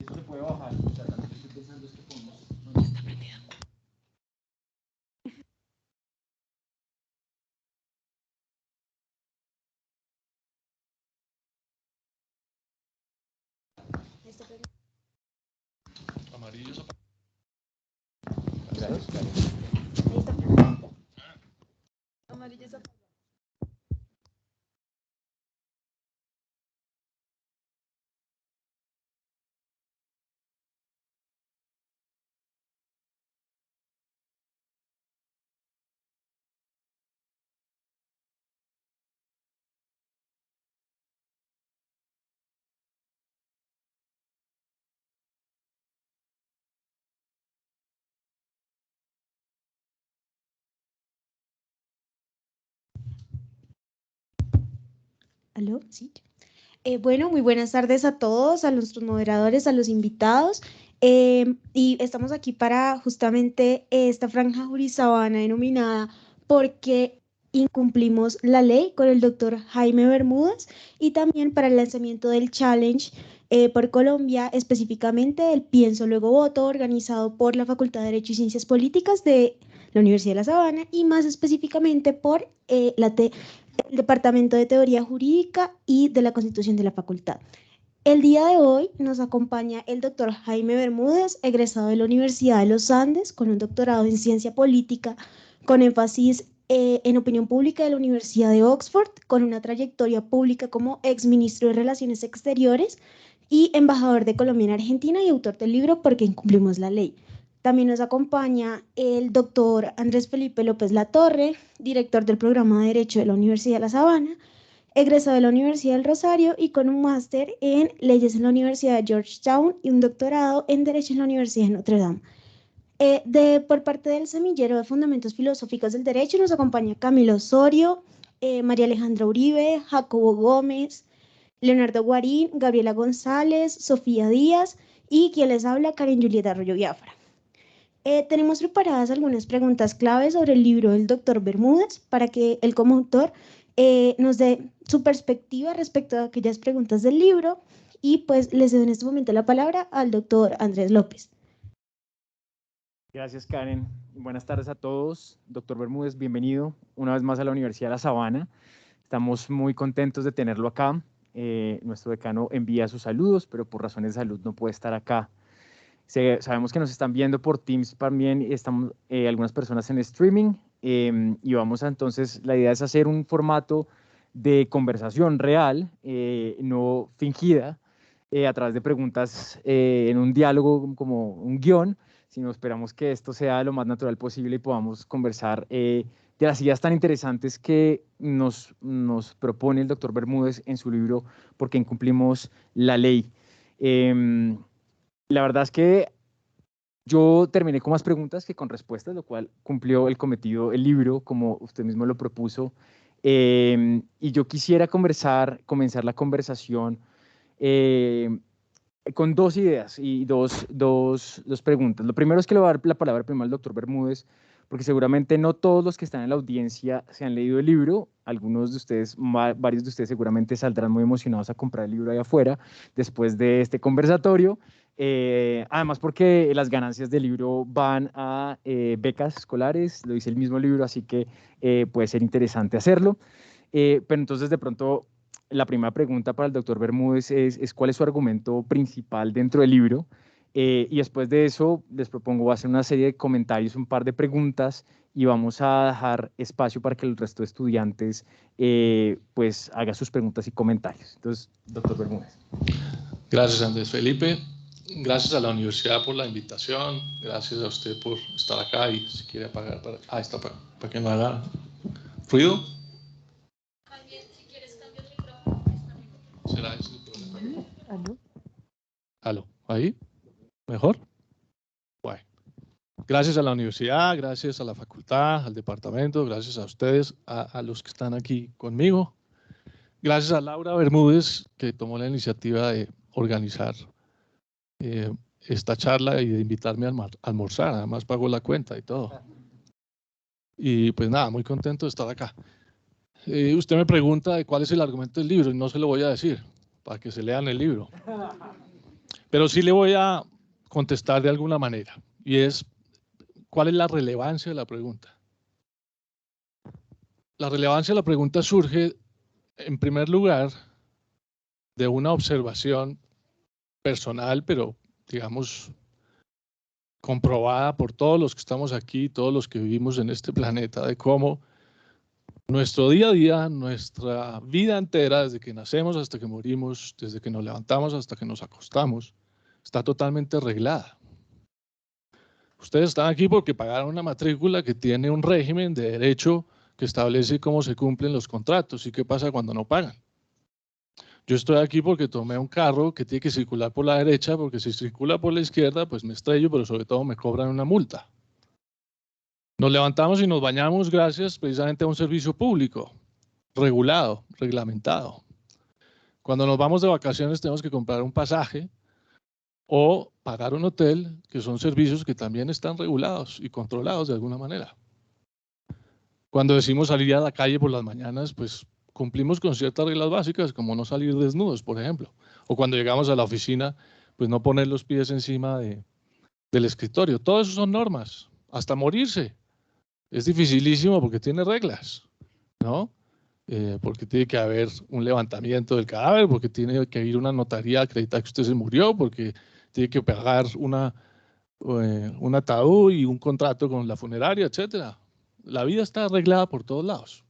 esto se puede bajar. O sea, también estoy pensando es que podemos... Amarillos. Gracias, Karen. Amarillos. ¿Aló? Sí. Bueno, muy buenas tardes a todos, a nuestros moderadores, a los invitados. Y estamos aquí para justamente esta franja jurisabana denominada porque incumplimos la ley con el doctor Jaime Bermúdez y también para el lanzamiento del challenge por Colombia, específicamente el Pienso Luego Voto, organizado por la Facultad de Derecho y Ciencias Políticas de la Universidad de La Sabana y más específicamente por el Departamento de Teoría Jurídica y de la Constitución de la Facultad. El día de hoy nos acompaña el doctor Jaime Bermúdez, egresado de la Universidad de los Andes, con un doctorado en Ciencia Política, con énfasis en Opinión Pública de la Universidad de Oxford, con una trayectoria pública como exministro de Relaciones Exteriores y embajador de Colombia en Argentina y autor del libro ¿Por qué incumplimos la ley? También nos acompaña el doctor Andrés Felipe López Latorre, director del programa de Derecho de la Universidad de La Sabana, egresado de la Universidad del Rosario y con un máster en Leyes en la Universidad de Georgetown y un doctorado en Derecho en la Universidad de Notre Dame. Por parte del Semillero de Fundamentos Filosóficos del Derecho nos acompaña Camilo Osorio, María Alejandra Uribe, Jacobo Gómez, Leonardo Guarín, Gabriela González, Sofía Díaz y quien les habla, Karen Julieta Arroyo Biafra. Tenemos preparadas algunas preguntas claves sobre el libro del doctor Bermúdez para que él como autor nos dé su perspectiva respecto a aquellas preguntas del libro y pues les doy en este momento la palabra al doctor Andrés López. Gracias, Karen. Buenas tardes a todos. Doctor Bermúdez, bienvenido una vez más a la Universidad de La Sabana. Estamos muy contentos de tenerlo acá. Nuestro decano envía sus saludos, pero por razones de salud no puede estar acá. Sabemos que nos están viendo por Teams también, estamos algunas personas en streaming y vamos a entonces, la idea es hacer un formato de conversación real, no fingida, a través de preguntas en un diálogo como un guión, sino esperamos que esto sea lo más natural posible y podamos conversar de las ideas tan interesantes que nos propone el doctor Bermúdez en su libro ¿Por qué incumplimos la ley? La verdad es que yo terminé con más preguntas que con respuestas, lo cual cumplió el cometido el libro, como usted mismo lo propuso. Y yo quisiera comenzar la conversación con dos ideas y dos preguntas. Lo primero es que le voy a dar la palabra primero al doctor Bermúdez, porque seguramente no todos los que están en la audiencia se han leído el libro. Algunos de ustedes, varios de ustedes seguramente saldrán muy emocionados a comprar el libro ahí afuera después de este conversatorio. Además porque las ganancias del libro van a becas escolares, lo dice el mismo libro, así que puede ser interesante hacerlo. Pero entonces de pronto la primera pregunta para el doctor Bermúdez es ¿cuál es su argumento principal dentro del libro? Y después de eso les propongo hacer una serie de comentarios, un par de preguntas y vamos a dejar espacio para que el resto de estudiantes pues haga sus preguntas y comentarios. Entonces, doctor Bermúdez. Gracias, Andrés Felipe. Gracias a la universidad por la invitación. Gracias a usted por estar acá y si quiere apagar está para que no haga ruido. Si quieres cambia el micrófono. ¿Será ese el problema? ¿Aló? ¿Aló? ¿Ahí? ¿Mejor? Bueno. Gracias a la universidad, gracias a la facultad, al departamento, gracias a ustedes, a los que están aquí conmigo. Gracias a Laura Bermúdez, que tomó la iniciativa de organizar esta charla y de invitarme a almorzar. Además pagó la cuenta y todo. Y pues nada, muy contento de estar acá. Usted me pregunta de cuál es el argumento del libro y no se lo voy a decir, para que se lean el libro. Pero sí le voy a contestar de alguna manera, y es, ¿cuál es la relevancia de la pregunta? La relevancia de la pregunta surge, en primer lugar, de una observación personal, pero digamos comprobada por todos los que estamos aquí, todos los que vivimos en este planeta, de cómo nuestro día a día, nuestra vida entera, desde que nacemos hasta que morimos, desde que nos levantamos hasta que nos acostamos, está totalmente reglada. Ustedes están aquí porque pagaron una matrícula que tiene un régimen de derecho que establece cómo se cumplen los contratos y qué pasa cuando no pagan. Yo estoy aquí porque tomé un carro que tiene que circular por la derecha, porque si circula por la izquierda, pues me estrello, pero sobre todo me cobran una multa. Nos levantamos y nos bañamos gracias precisamente a un servicio público, regulado, reglamentado. Cuando nos vamos de vacaciones tenemos que comprar un pasaje o pagar un hotel, que son servicios que también están regulados y controlados de alguna manera. Cuando decimos salir a la calle por las mañanas, pues cumplimos con ciertas reglas básicas, como no salir desnudos, por ejemplo. O cuando llegamos a la oficina, pues no poner los pies encima del escritorio. Todo eso son normas, hasta morirse. Es dificilísimo porque tiene reglas, ¿no? Porque tiene que haber un levantamiento del cadáver, porque tiene que ir una notaría a acreditar que usted se murió, porque tiene que pagar un ataúd y un contrato con la funeraria, etcétera. La vida está arreglada por todos lados.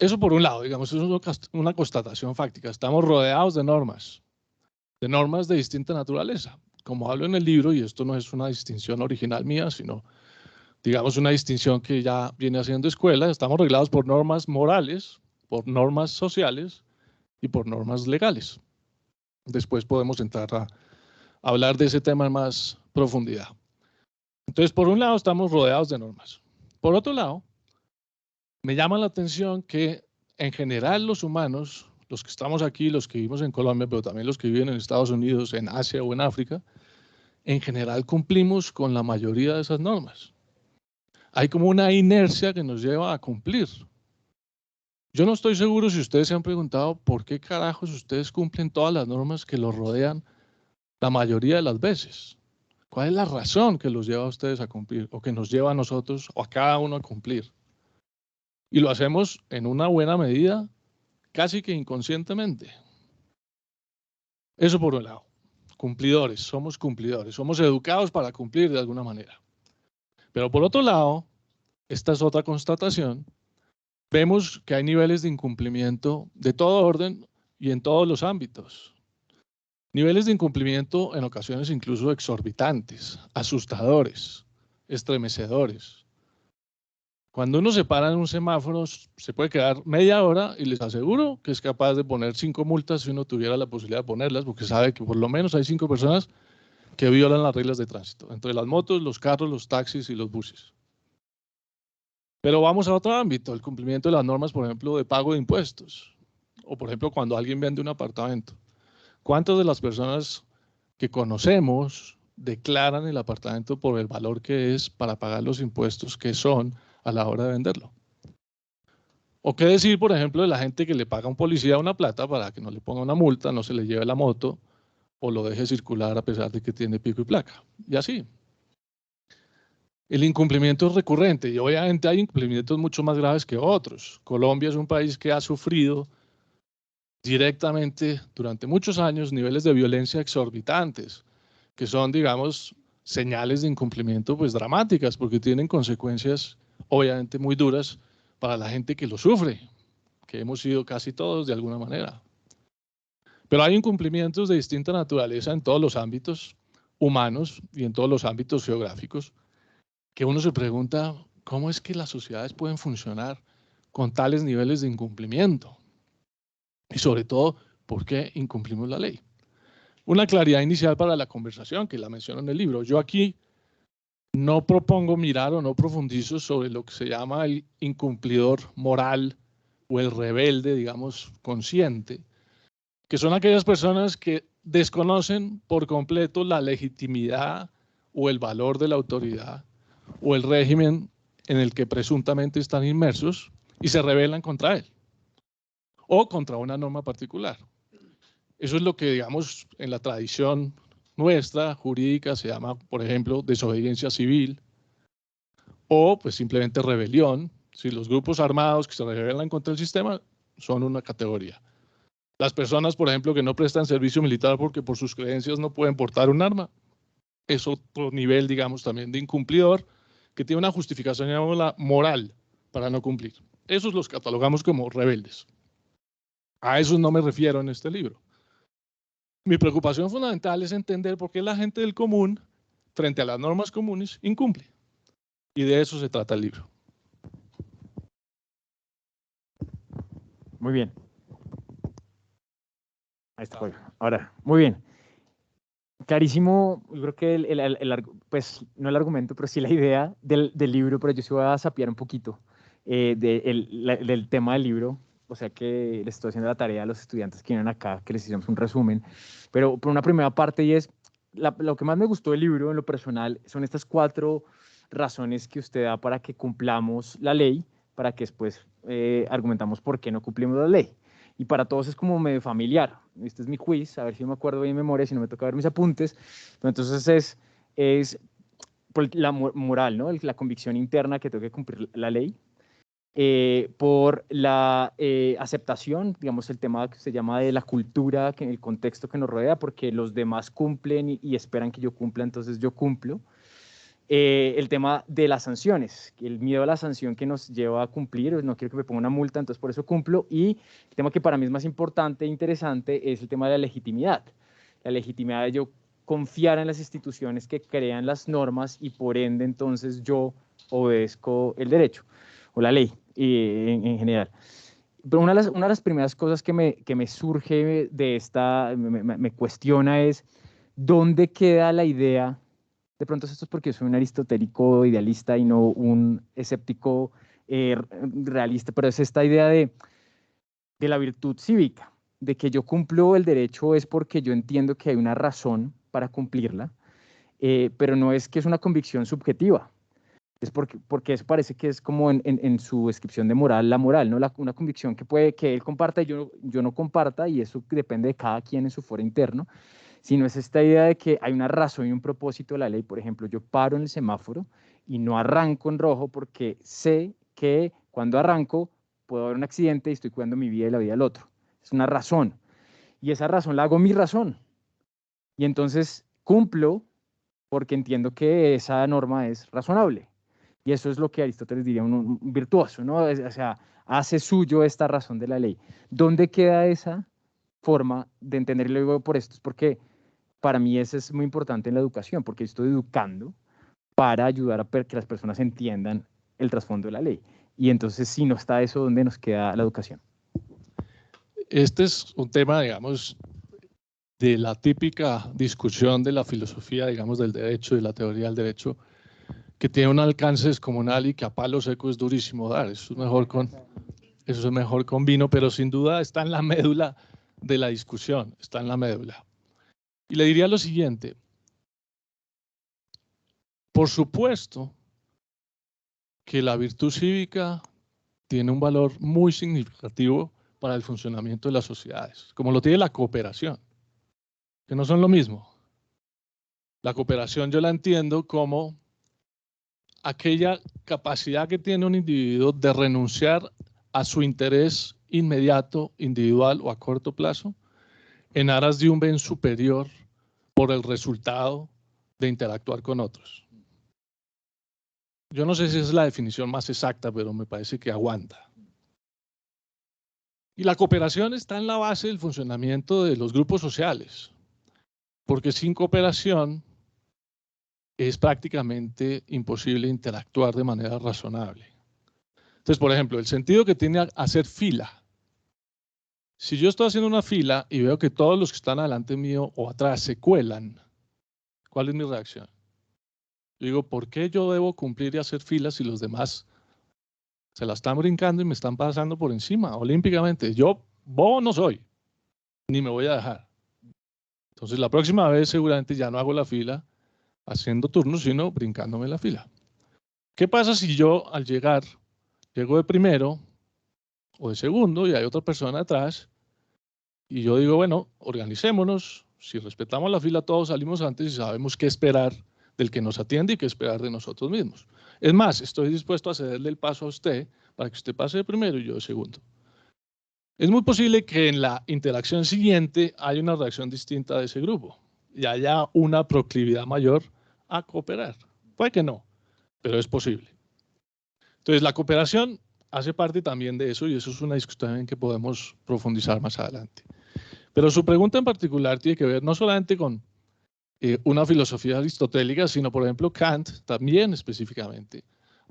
Eso por un lado, digamos, es una constatación fáctica. Estamos rodeados de normas de distinta naturaleza. Como hablo en el libro, y esto no es una distinción original mía, sino, digamos, una distinción que ya viene haciendo escuela, estamos reglados por normas morales, por normas sociales y por normas legales. Después podemos entrar a hablar de ese tema en más profundidad. Entonces, por un lado, estamos rodeados de normas. Por otro lado, me llama la atención que en general los humanos, los que estamos aquí, los que vivimos en Colombia, pero también los que viven en Estados Unidos, en Asia o en África, en general cumplimos con la mayoría de esas normas. Hay como una inercia que nos lleva a cumplir. Yo no estoy seguro si ustedes se han preguntado por qué carajos ustedes cumplen todas las normas que los rodean la mayoría de las veces. ¿Cuál es la razón que los lleva a ustedes a cumplir o que nos lleva a nosotros o a cada uno a cumplir? Y lo hacemos en una buena medida, casi que inconscientemente. Eso por un lado. Cumplidores, somos educados para cumplir de alguna manera. Pero por otro lado, esta es otra constatación, vemos que hay niveles de incumplimiento de todo orden y en todos los ámbitos. Niveles de incumplimiento en ocasiones incluso exorbitantes, asustadores, estremecedores. Cuando uno se para en un semáforo, se puede quedar media hora y les aseguro que es capaz de poner 5 multas si uno tuviera la posibilidad de ponerlas, porque sabe que por lo menos hay 5 personas que violan las reglas de tránsito, entre las motos, los carros, los taxis y los buses. Pero vamos a otro ámbito, el cumplimiento de las normas, por ejemplo, de pago de impuestos, o por ejemplo, cuando alguien vende un apartamento. ¿Cuántas de las personas que conocemos declaran el apartamento por el valor que es para pagar los impuestos que son a la hora de venderlo? ¿O qué decir, por ejemplo, de la gente que le paga a un policía una plata para que no le ponga una multa, no se le lleve la moto o lo deje circular a pesar de que tiene pico y placa? Y así. El incumplimiento es recurrente y obviamente hay incumplimientos mucho más graves que otros. Colombia es un país que ha sufrido directamente durante muchos años niveles de violencia exorbitantes, que son, digamos, señales de incumplimiento pues dramáticas, porque tienen consecuencias obviamente muy duras para la gente que lo sufre, que hemos sido casi todos de alguna manera. Pero hay incumplimientos de distinta naturaleza en todos los ámbitos humanos y en todos los ámbitos geográficos, que uno se pregunta, ¿cómo es que las sociedades pueden funcionar con tales niveles de incumplimiento? Y sobre todo, ¿por qué incumplimos la ley? Una claridad inicial para la conversación, que la menciono en el libro. Yo aquí no propongo mirar o no profundizo sobre lo que se llama el incumplidor moral o el rebelde, digamos, consciente, que son aquellas personas que desconocen por completo la legitimidad o el valor de la autoridad o el régimen en el que presuntamente están inmersos y se rebelan contra él o contra una norma particular. Eso es lo que, digamos, en la tradición nuestra jurídica se llama, por ejemplo, desobediencia civil o pues simplemente rebelión. Si los grupos armados que se rebelan contra el sistema son una categoría. Las personas, por ejemplo, que no prestan servicio militar porque por sus creencias no pueden portar un arma, es otro nivel, digamos, también de incumplidor que tiene una justificación, llamémosla, moral para no cumplir. Esos los catalogamos como rebeldes. A esos no me refiero en este libro. Mi preocupación fundamental es entender por qué la gente del común, frente a las normas comunes, incumple. Y de eso se trata el libro. Muy bien. Ahí está. Ahora, muy bien. Clarísimo, yo creo que pues no el argumento, pero sí la idea del libro, pero yo sí voy a sapear un poquito del tema del libro, o sea que les estoy haciendo la tarea a los estudiantes que vienen acá, que les hicimos un resumen, pero por una primera parte y es, lo que más me gustó del libro en lo personal son estas 4 razones que usted da para que cumplamos la ley, para que después argumentamos por qué no cumplimos la ley. Y para todos es como medio familiar. Este es mi quiz, a ver si me acuerdo bien en memoria, si no me toca ver mis apuntes. Pero entonces es por la moral, ¿no? La convicción interna que tengo que cumplir la ley. Por la aceptación, digamos, el tema que se llama de la cultura, que el contexto que nos rodea, porque los demás cumplen y esperan que yo cumpla, entonces yo cumplo. El tema de las sanciones, el miedo a la sanción que nos lleva a cumplir, no quiero que me ponga una multa, entonces por eso cumplo. Y el tema que para mí es más importante e interesante es el tema de la legitimidad. La legitimidad de yo confiar en las instituciones que crean las normas y por ende entonces yo obedezco el derecho o la ley en general. Pero una de las primeras cosas que me surge de esta, me cuestiona es, ¿dónde queda la idea? De pronto esto es porque soy un aristotélico idealista y no un escéptico realista, pero es esta idea de la virtud cívica, de que yo cumplo el derecho es porque yo entiendo que hay una razón para cumplirla, pero no es que es una convicción subjetiva, es porque eso parece que es como en su descripción de moral, la moral, ¿no? Una convicción que puede que él comparta y yo no comparta, y eso depende de cada quien en su foro interno, sino es esta idea de que hay una razón y un propósito de la ley. Por ejemplo, yo paro en el semáforo y no arranco en rojo porque sé que cuando arranco puedo haber un accidente y estoy cuidando mi vida y la vida del otro. Es una razón. Y esa razón la hago mi razón. Y entonces cumplo porque entiendo que esa norma es razonable. Y eso es lo que Aristóteles diría un virtuoso, ¿no? O sea, hace suyo esta razón de la ley. ¿Dónde queda esa forma de entenderlo? Luego por esto es porque para mí eso es muy importante en la educación, porque estoy educando para ayudar a que las personas entiendan el trasfondo de la ley. Y entonces, si no está eso, ¿dónde nos queda la educación? Este es un tema, digamos, de la típica discusión de la filosofía, digamos, del derecho y la teoría del derecho, que tiene un alcance descomunal y que a palo seco es durísimo dar. Eso es mejor con vino, pero sin duda está en la médula de la discusión, está en la médula. Y le diría lo siguiente. Por supuesto que la virtud cívica tiene un valor muy significativo para el funcionamiento de las sociedades, como lo tiene la cooperación, que no son lo mismo. La cooperación yo la entiendo como aquella capacidad que tiene un individuo de renunciar a su interés inmediato, individual o a corto plazo, en aras de un bien superior por el resultado de interactuar con otros. Yo no sé si es la definición más exacta, pero me parece que aguanta. Y la cooperación está en la base del funcionamiento de los grupos sociales, porque sin cooperación es prácticamente imposible interactuar de manera razonable. Entonces, por ejemplo, el sentido que tiene hacer fila. Si yo estoy haciendo una fila y veo que todos los que están adelante mío o atrás se cuelan, ¿cuál es mi reacción? Yo digo, ¿por qué yo debo cumplir y hacer filas si los demás se la están brincando y me están pasando por encima olímpicamente? Yo bobo no soy, ni me voy a dejar. Entonces, la próxima vez seguramente ya no hago la fila haciendo turnos, sino brincándome la fila. ¿Qué pasa si yo al llegar, llego de primero o de segundo y hay otra persona atrás Y yo digo, bueno, organicémonos, si respetamos la fila todos salimos antes y sabemos qué esperar del que nos atiende y qué esperar de nosotros mismos. Es más, estoy dispuesto a cederle el paso a usted para que usted pase de primero y yo de segundo. Es muy posible que en la interacción siguiente haya una reacción distinta de ese grupo y haya una proclividad mayor a cooperar. Puede que no, pero es posible. Entonces, la cooperación hace parte también de eso y eso es una discusión en que podemos profundizar más adelante. Pero su pregunta en particular tiene que ver no solamente con una filosofía aristotélica, sino, por ejemplo, Kant también específicamente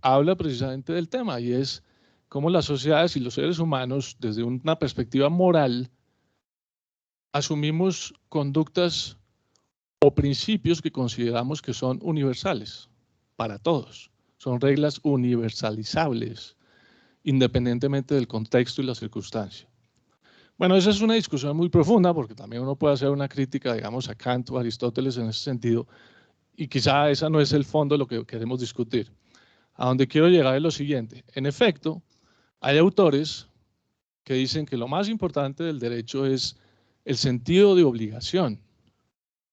habla precisamente del tema y es cómo las sociedades y los seres humanos, desde una perspectiva moral, asumimos conductas o principios que consideramos que son universales para todos. Son reglas universalizables, independientemente del contexto y la circunstancia. Bueno, esa es una discusión muy profunda porque también uno puede hacer una crítica, digamos, a Kant o a Aristóteles en ese sentido y quizá esa no es el fondo de lo que queremos discutir. A donde quiero llegar es lo siguiente. En efecto, hay autores que dicen que lo más importante del derecho es el sentido de obligación.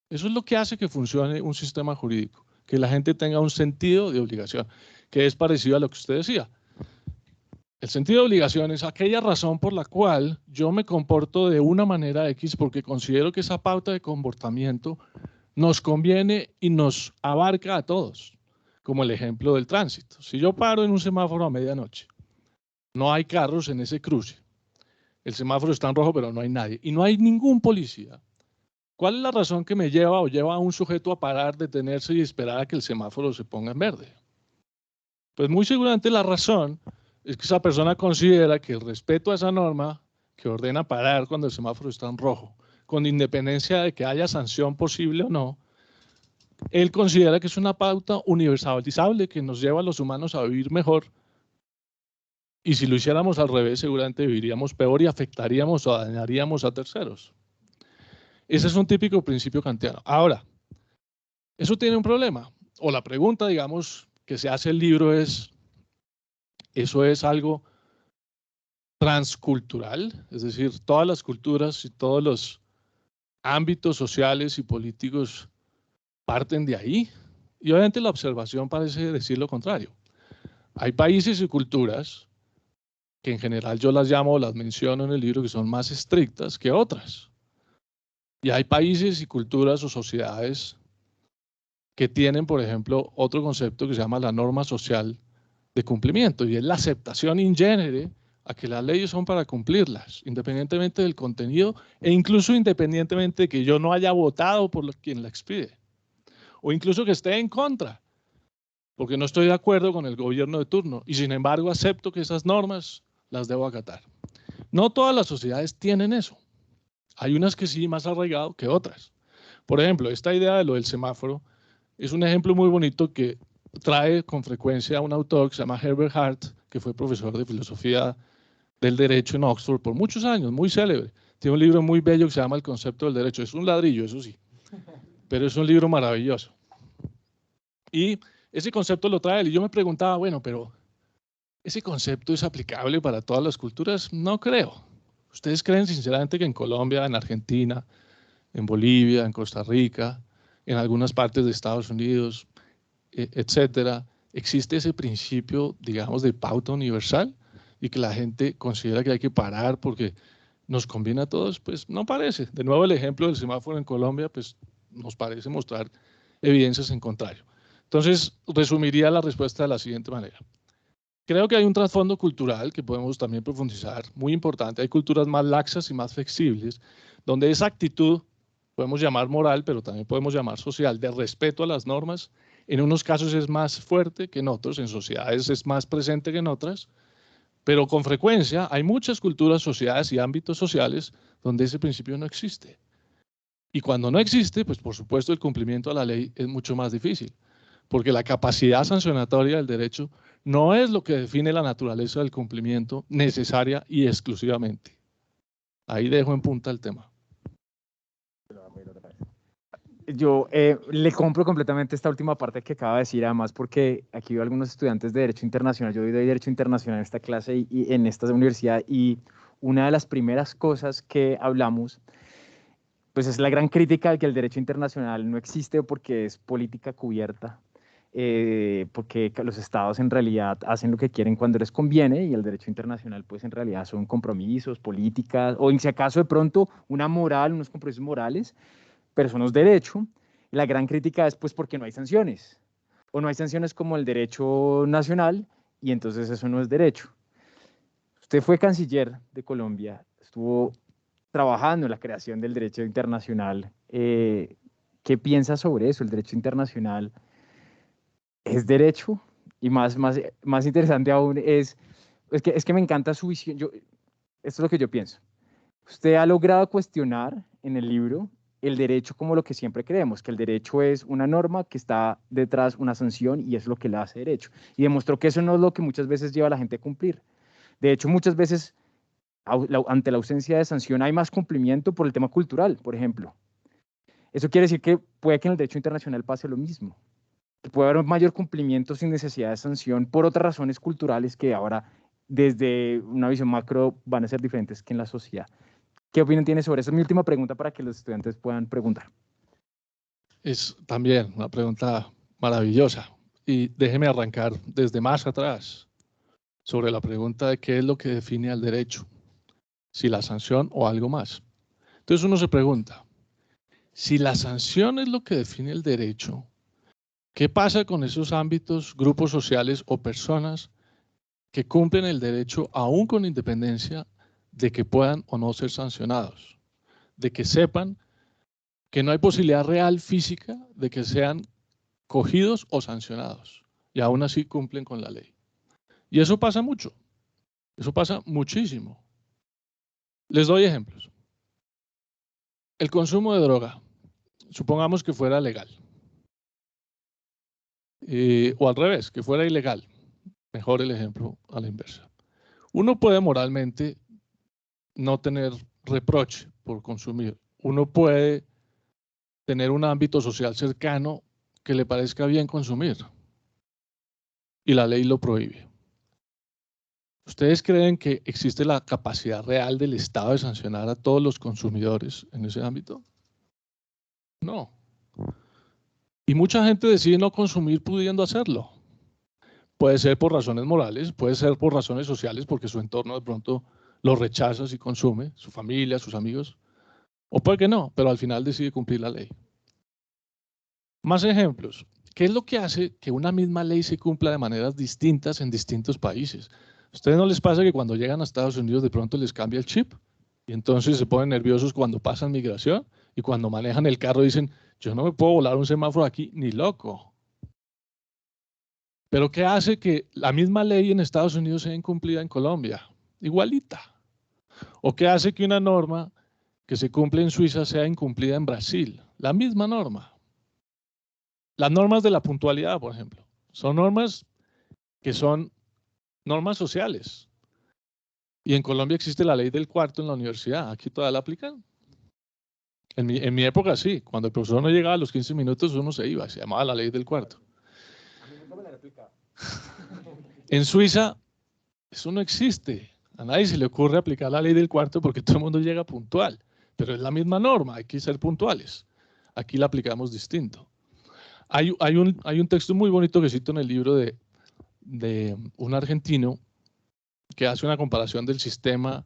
Eso es lo que hace que funcione un sistema jurídico, que la gente tenga un sentido de obligación, que es parecido a lo que usted decía. El sentido de obligación es aquella razón por la cual yo me comporto de una manera X porque considero que esa pauta de comportamiento nos conviene y nos abarca a todos, como el ejemplo del tránsito. Si yo paro en un semáforo a medianoche, no hay carros en ese cruce, el semáforo está en rojo pero no hay nadie y no hay ningún policía, ¿cuál es la razón que me lleva o lleva a un sujeto a parar, detenerse y esperar a que el semáforo se ponga en verde? Pues muy seguramente la razón es que esa persona considera que el respeto a esa norma que ordena parar cuando el semáforo está en rojo, con independencia de que haya sanción posible o no, él considera que es una pauta universalizable que nos lleva a los humanos a vivir mejor y si lo hiciéramos al revés seguramente viviríamos peor y afectaríamos o dañaríamos a terceros. Ese es un típico principio kantiano. Ahora, eso tiene un problema, o la pregunta, digamos, que se hace el libro es, ¿eso es algo transcultural? Es decir, todas las culturas y todos los ámbitos sociales y políticos parten de ahí. Y obviamente la observación parece decir lo contrario. Hay países y culturas que en general yo las llamo, las menciono en el libro, que son más estrictas que otras. Y hay países y culturas o sociedades que tienen, por ejemplo, otro concepto que se llama la norma social de cumplimiento, y es la aceptación in genere a que las leyes son para cumplirlas, independientemente del contenido e incluso independientemente de que yo no haya votado por quien la expide, o incluso que esté en contra, porque no estoy de acuerdo con el gobierno de turno, y sin embargo acepto que esas normas las debo acatar. No todas las sociedades tienen eso. Hay unas que sí, más arraigado que otras. Por ejemplo, esta idea de lo del semáforo es un ejemplo muy bonito que trae con frecuencia a un autor que se llama Herbert Hart, que fue profesor de filosofía del derecho en Oxford por muchos años, muy célebre. Tiene un libro muy bello que se llama El concepto del derecho. Es un ladrillo, eso sí, pero es un libro maravilloso. Y ese concepto lo trae él. Y yo me preguntaba, bueno, pero ¿ese concepto es aplicable para todas las culturas? No creo. ¿Ustedes creen sinceramente que en Colombia, en Argentina, en Bolivia, en Costa Rica, en algunas partes de Estados Unidos, etcétera, existe ese principio, digamos, de pauta universal y que la gente considera que hay que parar porque nos conviene a todos? Pues no parece. De nuevo el ejemplo del semáforo en Colombia, pues nos parece mostrar evidencias en contrario. Entonces, resumiría la respuesta de la siguiente manera. Creo que hay un trasfondo cultural que podemos también profundizar, muy importante. Hay culturas más laxas y más flexibles, donde esa actitud, podemos llamar moral, pero también podemos llamar social, de respeto a las normas, en unos casos es más fuerte que en otros, en sociedades es más presente que en otras, pero con frecuencia hay muchas culturas, sociedades y ámbitos sociales donde ese principio no existe. Y cuando no existe, pues por supuesto el cumplimiento a la ley es mucho más difícil, porque la capacidad sancionatoria del derecho no es lo que define la naturaleza del cumplimiento necesaria y exclusivamente. Ahí dejo en punta el tema. Yo le compro completamente esta última parte que acaba de decir, además porque aquí veo algunos estudiantes de Derecho Internacional, yo doy Derecho Internacional en esta clase y en esta universidad, y una de las primeras cosas que hablamos, pues es la gran crítica de que el derecho internacional no existe porque es política cubierta, porque los estados en realidad hacen lo que quieren cuando les conviene, y el derecho internacional pues en realidad son compromisos, políticas, o en si acaso de pronto una moral, unos compromisos morales, pero eso no es derecho. La gran crítica es pues porque no hay sanciones, o no hay sanciones como el derecho nacional, y entonces eso no es derecho. Usted fue canciller de Colombia, estuvo trabajando en la creación del derecho internacional. ¿Qué piensa sobre eso? ¿El derecho internacional es derecho? Y más interesante aún es que me encanta su visión. Esto es lo que yo pienso. Usted ha logrado cuestionar en el libro el derecho como lo que siempre creemos, que el derecho es una norma que está detrás una sanción y es lo que la hace derecho. Y demostró que eso no es lo que muchas veces lleva a la gente a cumplir. De hecho, muchas veces ante la ausencia de sanción hay más cumplimiento por el tema cultural, por ejemplo. Eso quiere decir que puede que en el derecho internacional pase lo mismo. Puede haber un mayor cumplimiento sin necesidad de sanción por otras razones culturales que ahora, desde una visión macro, van a ser diferentes que en la sociedad. ¿Qué opinión tiene sobre eso? Es mi última pregunta para que los estudiantes puedan preguntar. Es también una pregunta maravillosa. Y déjeme arrancar desde más atrás sobre la pregunta de qué es lo que define al derecho, si la sanción o algo más. Entonces uno se pregunta, si la sanción es lo que define el derecho, ¿qué pasa con esos ámbitos, grupos sociales o personas que cumplen el derecho aún con independencia de que puedan o no ser sancionados? De que sepan que no hay posibilidad real física de que sean cogidos o sancionados y aún así cumplen con la ley. Y eso pasa mucho, eso pasa muchísimo. Les doy ejemplos. El consumo de droga, supongamos que fuera legal, o al revés, que fuera ilegal. Mejor el ejemplo a la inversa. Uno puede moralmente no tener reproche por consumir. Uno puede tener un ámbito social cercano que le parezca bien consumir y la ley lo prohíbe. ¿Ustedes creen que existe la capacidad real del Estado de sancionar a todos los consumidores en ese ámbito? No. Y mucha gente decide no consumir pudiendo hacerlo. Puede ser por razones morales, puede ser por razones sociales, porque su entorno de pronto lo rechaza si consume, su familia, sus amigos, o puede que no, pero al final decide cumplir la ley. Más ejemplos. ¿Qué es lo que hace que una misma ley se cumpla de maneras distintas en distintos países? ¿A ustedes no les pasa que cuando llegan a Estados Unidos de pronto les cambia el chip? Y entonces se ponen nerviosos cuando pasan migración y cuando manejan el carro dicen, yo no me puedo volar un semáforo aquí ni loco. Pero ¿qué hace que la misma ley en Estados Unidos sea incumplida en Colombia? Igualita. ¿O qué hace que una norma que se cumple en Suiza sea incumplida en Brasil? La misma norma. Las normas de la puntualidad, por ejemplo, son normas que son normas sociales. Y en Colombia existe la ley del cuarto en la universidad. ¿Aquí todavía la aplican? En mi época sí. Cuando el profesor no llegaba a los 15 minutos, uno se iba. Se llamaba la ley del cuarto. A mí nunca me la han aplicado. En Suiza, eso no existe. A nadie se le ocurre aplicar la ley del cuarto porque todo el mundo llega puntual. Pero es la misma norma, hay que ser puntuales. Aquí la aplicamos distinto. Hay un texto muy bonito que cito en el libro de un argentino que hace una comparación del sistema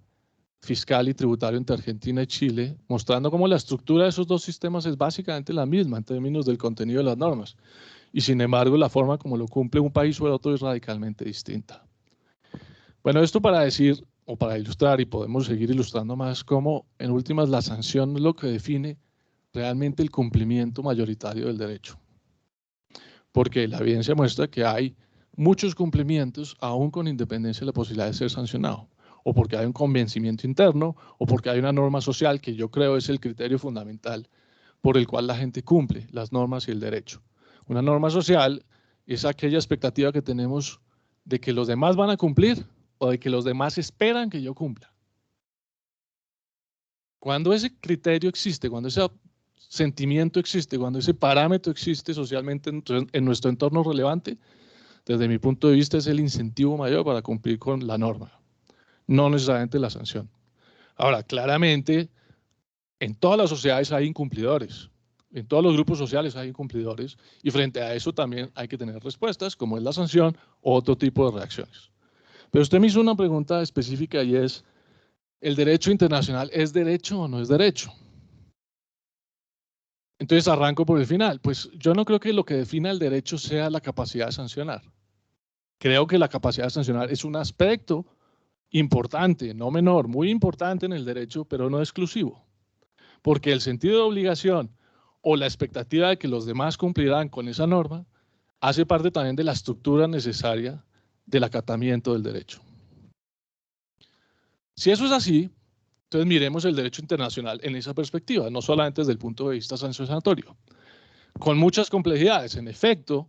fiscal y tributario entre Argentina y Chile, mostrando cómo la estructura de esos dos sistemas es básicamente la misma en términos del contenido de las normas. Y sin embargo, la forma como lo cumple un país o el otro es radicalmente distinta. Bueno, esto para decir, o para ilustrar, y podemos seguir ilustrando más, cómo en últimas la sanción es lo que define realmente el cumplimiento mayoritario del derecho. Porque la evidencia muestra que hay muchos cumplimientos aún con independencia de la posibilidad de ser sancionado, o porque hay un convencimiento interno, o porque hay una norma social que yo creo es el criterio fundamental por el cual la gente cumple las normas y el derecho. Una norma social es aquella expectativa que tenemos de que los demás van a cumplir o de que los demás esperan que yo cumpla. Cuando ese criterio existe, cuando ese sentimiento existe, cuando ese parámetro existe socialmente en nuestro entorno relevante, desde mi punto de vista es el incentivo mayor para cumplir con la norma, no necesariamente la sanción. Ahora, claramente, en todas las sociedades hay incumplidores, en todos los grupos sociales hay incumplidores, y frente a eso también hay que tener respuestas, como es la sanción o otro tipo de reacciones. Pero usted me hizo una pregunta específica y es, ¿el derecho internacional es derecho o no es derecho? Entonces arranco por el final. Pues yo no creo que lo que defina el derecho sea la capacidad de sancionar. Creo que la capacidad de sancionar es un aspecto importante, no menor, muy importante en el derecho, pero no exclusivo. Porque el sentido de obligación o la expectativa de que los demás cumplirán con esa norma hace parte también de la estructura necesaria del acatamiento del derecho. Si eso es así, entonces miremos el derecho internacional en esa perspectiva, no solamente desde el punto de vista sancionatorio, con muchas complejidades. En efecto,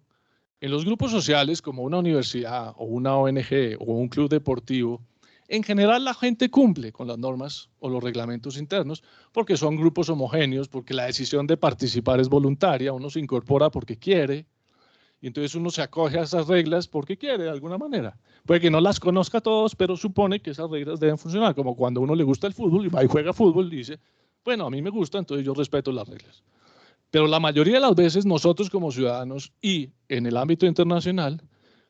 en los grupos sociales como una universidad o una ONG o un club deportivo, en general la gente cumple con las normas o los reglamentos internos porque son grupos homogéneos, porque la decisión de participar es voluntaria, uno se incorpora porque quiere, y entonces uno se acoge a esas reglas porque quiere de alguna manera. Puede que no las conozca todos, pero supone que esas reglas deben funcionar, como cuando a uno le gusta el fútbol y va y juega fútbol y dice, bueno, a mí me gusta, entonces yo respeto las reglas. Pero la mayoría de las veces nosotros como ciudadanos y en el ámbito internacional,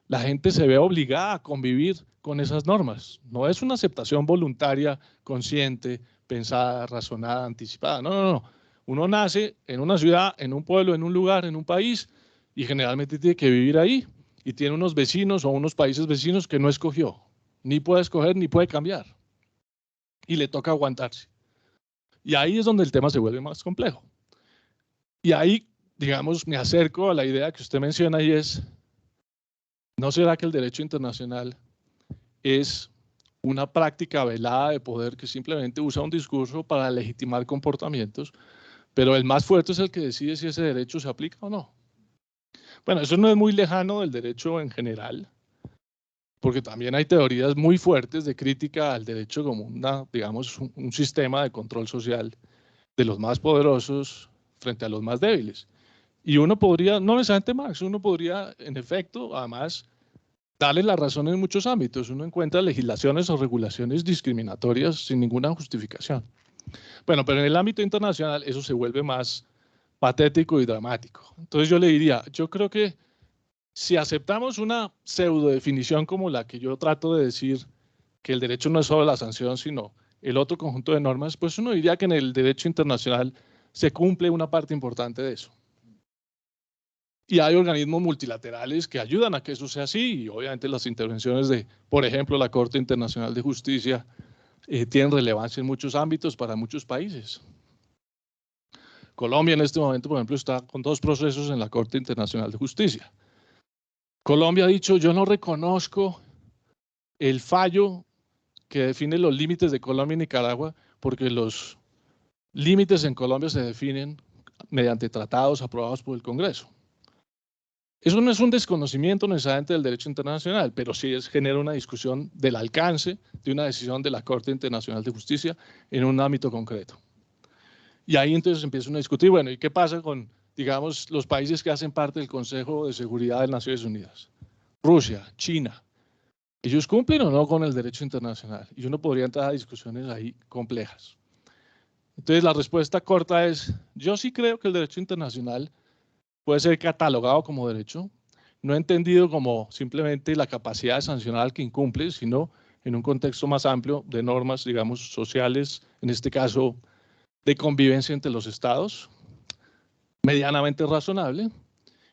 la gente se ve obligada a convivir con esas normas. No es una aceptación voluntaria, consciente, pensada, razonada, anticipada. No, no, no. Uno nace en una ciudad, en un pueblo, en un lugar, en un país y generalmente tiene que vivir ahí y tiene unos vecinos o unos países vecinos que no escogió. Ni puede escoger ni puede cambiar. Y le toca aguantarse. Y ahí es donde el tema se vuelve más complejo. Y ahí, digamos, me acerco a la idea que usted menciona y es, ¿no será que el derecho internacional es una práctica velada de poder que simplemente usa un discurso para legitimar comportamientos, pero el más fuerte es el que decide si ese derecho se aplica o no? Bueno, eso no es muy lejano del derecho en general, porque también hay teorías muy fuertes de crítica al derecho como una, digamos, un sistema de control social de los más poderosos frente a los más débiles. Y uno podría, no necesariamente Marx, uno podría, en efecto, además, darle la razón en muchos ámbitos. Uno encuentra legislaciones o regulaciones discriminatorias sin ninguna justificación. Bueno, pero en el ámbito internacional eso se vuelve más patético y dramático. Entonces yo le diría, yo creo que si aceptamos una pseudo definición como la que yo trato de decir, que el derecho no es solo la sanción, sino el otro conjunto de normas, pues uno diría que en el derecho internacional se cumple una parte importante de eso. Y hay organismos multilaterales que ayudan a que eso sea así, y obviamente las intervenciones de, por ejemplo, la Corte Internacional de Justicia tienen relevancia en muchos ámbitos para muchos países. Colombia en este momento, por ejemplo, está con 2 procesos en la Corte Internacional de Justicia. Colombia ha dicho, yo no reconozco el fallo que define los límites de Colombia y Nicaragua, porque los límites en Colombia se definen mediante tratados aprobados por el Congreso. Eso no es un desconocimiento necesariamente del derecho internacional, pero sí genera una discusión del alcance de una decisión de la Corte Internacional de Justicia en un ámbito concreto. Y ahí entonces empieza uno a discutir, bueno, ¿y qué pasa con, digamos, los países que hacen parte del Consejo de Seguridad de las Naciones Unidas? Rusia, China. ¿Ellos cumplen o no con el derecho internacional? Y uno podría entrar a discusiones ahí complejas. Entonces la respuesta corta es, yo sí creo que el derecho internacional puede ser catalogado como derecho, no entendido como simplemente la capacidad de sancionar al que incumple, sino en un contexto más amplio de normas, digamos, sociales, en este caso de convivencia entre los estados, medianamente razonable,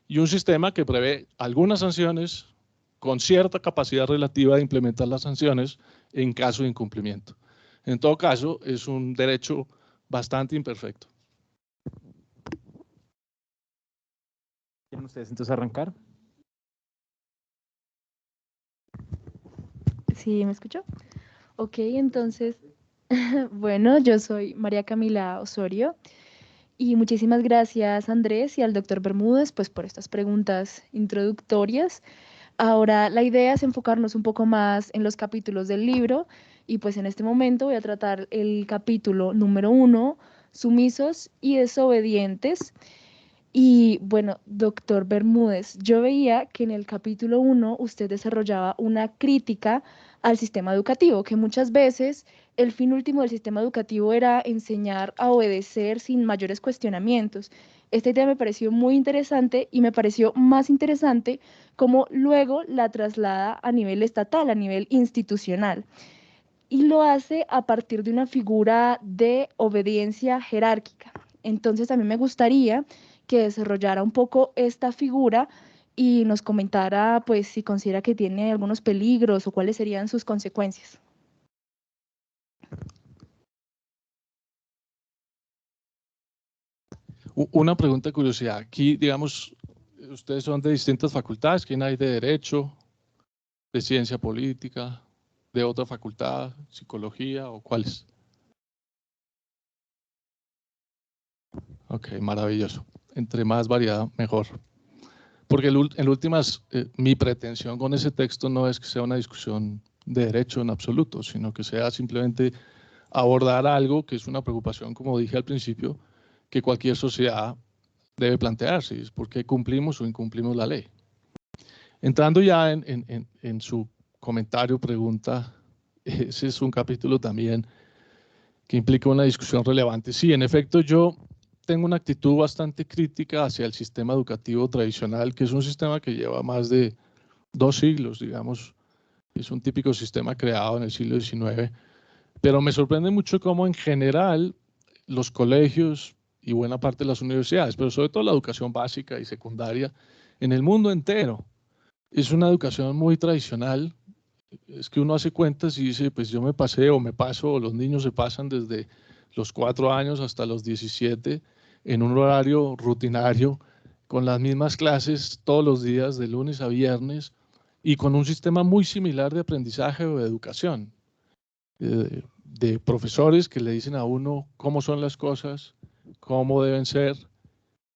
y un sistema que prevé algunas sanciones con cierta capacidad relativa de implementar las sanciones en caso de incumplimiento. En todo caso, es un derecho bastante imperfecto. ¿Quieren ustedes entonces arrancar? ¿Sí me escuchó? Ok, entonces, bueno, yo soy María Camila Osorio y muchísimas gracias Andrés y al doctor Bermúdez pues por estas preguntas introductorias. Ahora la idea es enfocarnos un poco más en los capítulos del libro y pues en este momento voy a tratar el capítulo número 1, sumisos y desobedientes. Y bueno, doctor Bermúdez, yo veía que en el capítulo 1 usted desarrollaba una crítica al sistema educativo, que muchas veces el fin último del sistema educativo era enseñar a obedecer sin mayores cuestionamientos. Esta idea me pareció muy interesante y me pareció más interesante cómo luego la traslada a nivel estatal, a nivel institucional. Y lo hace a partir de una figura de obediencia jerárquica. Entonces a mí me gustaría que desarrollara un poco esta figura y nos comentara pues si considera que tiene algunos peligros o cuáles serían sus consecuencias. Una pregunta de curiosidad. Aquí, digamos, ustedes son de distintas facultades. ¿Quién hay de Derecho, de Ciencia Política, de otra facultad, Psicología o cuáles? Ok, maravilloso. Entre más variedad, mejor. Porque en últimas, mi pretensión con ese texto no es que sea una discusión de derecho en absoluto, sino que sea simplemente abordar algo que es una preocupación, como dije al principio, que cualquier sociedad debe plantearse, es por qué cumplimos o incumplimos la ley. Entrando ya en su comentario, pregunta, ese es un capítulo también que implica una discusión relevante. Sí, en efecto, yo tengo una actitud bastante crítica hacia el sistema educativo tradicional, que es un sistema que lleva más de 2 siglos, digamos, es un típico sistema creado en el siglo XIX, pero me sorprende mucho cómo en general los colegios y buena parte de las universidades, pero sobre todo la educación básica y secundaria, en el mundo entero, es una educación muy tradicional. Es que uno hace cuentas y dice, pues yo me pasé o me paso, o los niños se pasan desde los 4 años hasta los 17 en un horario rutinario, con las mismas clases todos los días, de lunes a viernes, y con un sistema muy similar de aprendizaje o de educación, de profesores que le dicen a uno cómo son las cosas, cómo deben ser,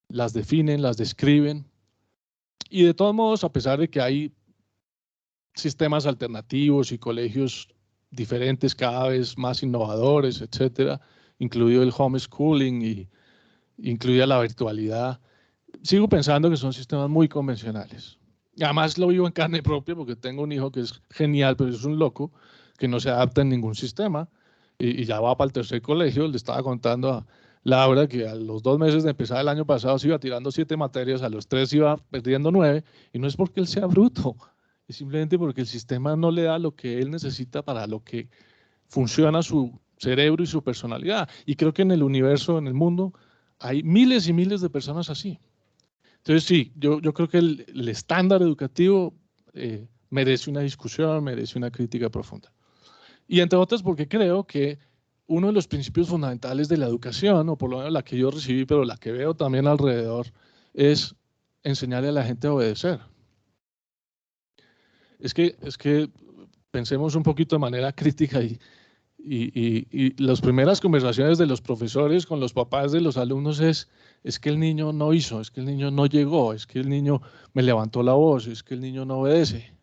las definen, las describen, y de todos modos, a pesar de que hay sistemas alternativos y colegios diferentes, cada vez más innovadores, etcétera, incluido el homeschooling y incluida la virtualidad, sigo pensando que son sistemas muy convencionales. Además lo vivo en carne propia porque tengo un hijo que es genial, pero es un loco, que no se adapta en ningún sistema y ya va para el 3er colegio. Le estaba contando a Laura que a los 2 meses de empezar el año pasado se iba tirando 7 materias, a los 3 iba perdiendo 9, y no es porque él sea bruto, es simplemente porque el sistema no le da lo que él necesita para lo que funciona su cerebro y su personalidad. Y creo que en el universo, en el mundo, hay miles y miles de personas así. Entonces sí, yo creo que el estándar educativo merece una discusión, merece una crítica profunda. Y entre otras porque creo que uno de los principios fundamentales de la educación, o por lo menos la que yo recibí, pero la que veo también alrededor, es enseñarle a la gente a obedecer. Es que pensemos un poquito de manera crítica y las primeras conversaciones de los profesores con los papás de los alumnos es que el niño no hizo, es que el niño no llegó, es que el niño me levantó la voz, es que el niño no obedece,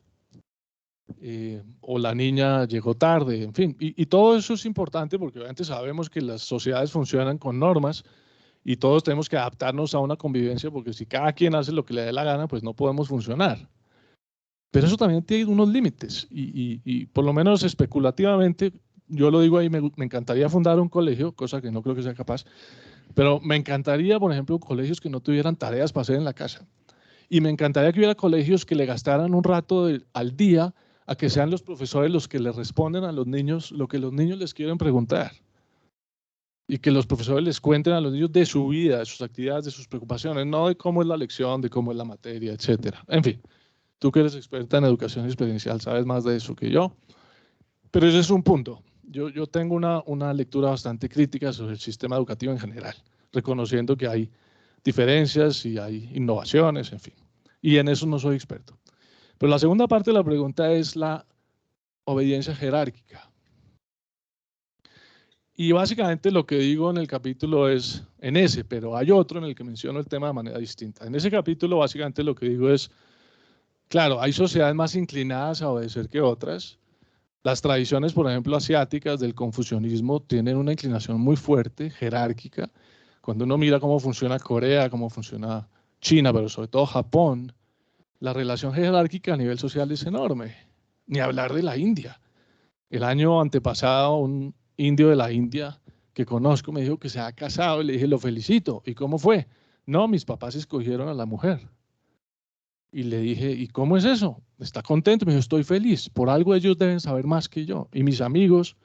o la niña llegó tarde, en fin. Y todo eso es importante porque obviamente sabemos que las sociedades funcionan con normas y todos tenemos que adaptarnos a una convivencia, porque si cada quien hace lo que le dé la gana, pues no podemos funcionar. Pero eso también tiene unos límites y por lo menos especulativamente, yo lo digo ahí, me encantaría fundar un colegio, cosa que no creo que sea capaz, pero me encantaría, por ejemplo, colegios que no tuvieran tareas para hacer en la casa. Y me encantaría que hubiera colegios que le gastaran un rato al día a que sean los profesores los que le responden a los niños lo que los niños les quieren preguntar. Y que los profesores les cuenten a los niños de su vida, de sus actividades, de sus preocupaciones, no de cómo es la lección, de cómo es la materia, etcétera. En fin. Tú que eres experta en educación experiencial, sabes más de eso que yo, pero ese es un punto. Yo tengo una lectura bastante crítica sobre el sistema educativo en general, reconociendo que hay diferencias y hay innovaciones, en fin, y en eso no soy experto. Pero la segunda parte de la pregunta es la obediencia jerárquica. Y básicamente lo que digo en el capítulo es en ese, pero hay otro en el que menciono el tema de manera distinta. En ese capítulo básicamente lo que digo es, claro, hay sociedades más inclinadas a obedecer que otras. Las tradiciones, por ejemplo, asiáticas del confucianismo tienen una inclinación muy fuerte, jerárquica, Cuando uno mira cómo funciona Corea, cómo funciona China, pero sobre todo Japón, la relación jerárquica a nivel social es enorme. Ni hablar de la India. El año antepasado, un indio de la India que conozco me dijo que se ha casado y le dije, lo felicito. ¿Y cómo fue? No, mis papás escogieron a la mujer. Y le dije, ¿y cómo es eso? ¿Está contento? Me dijo, estoy feliz. Por algo ellos deben saber más que yo. Y mis amigos,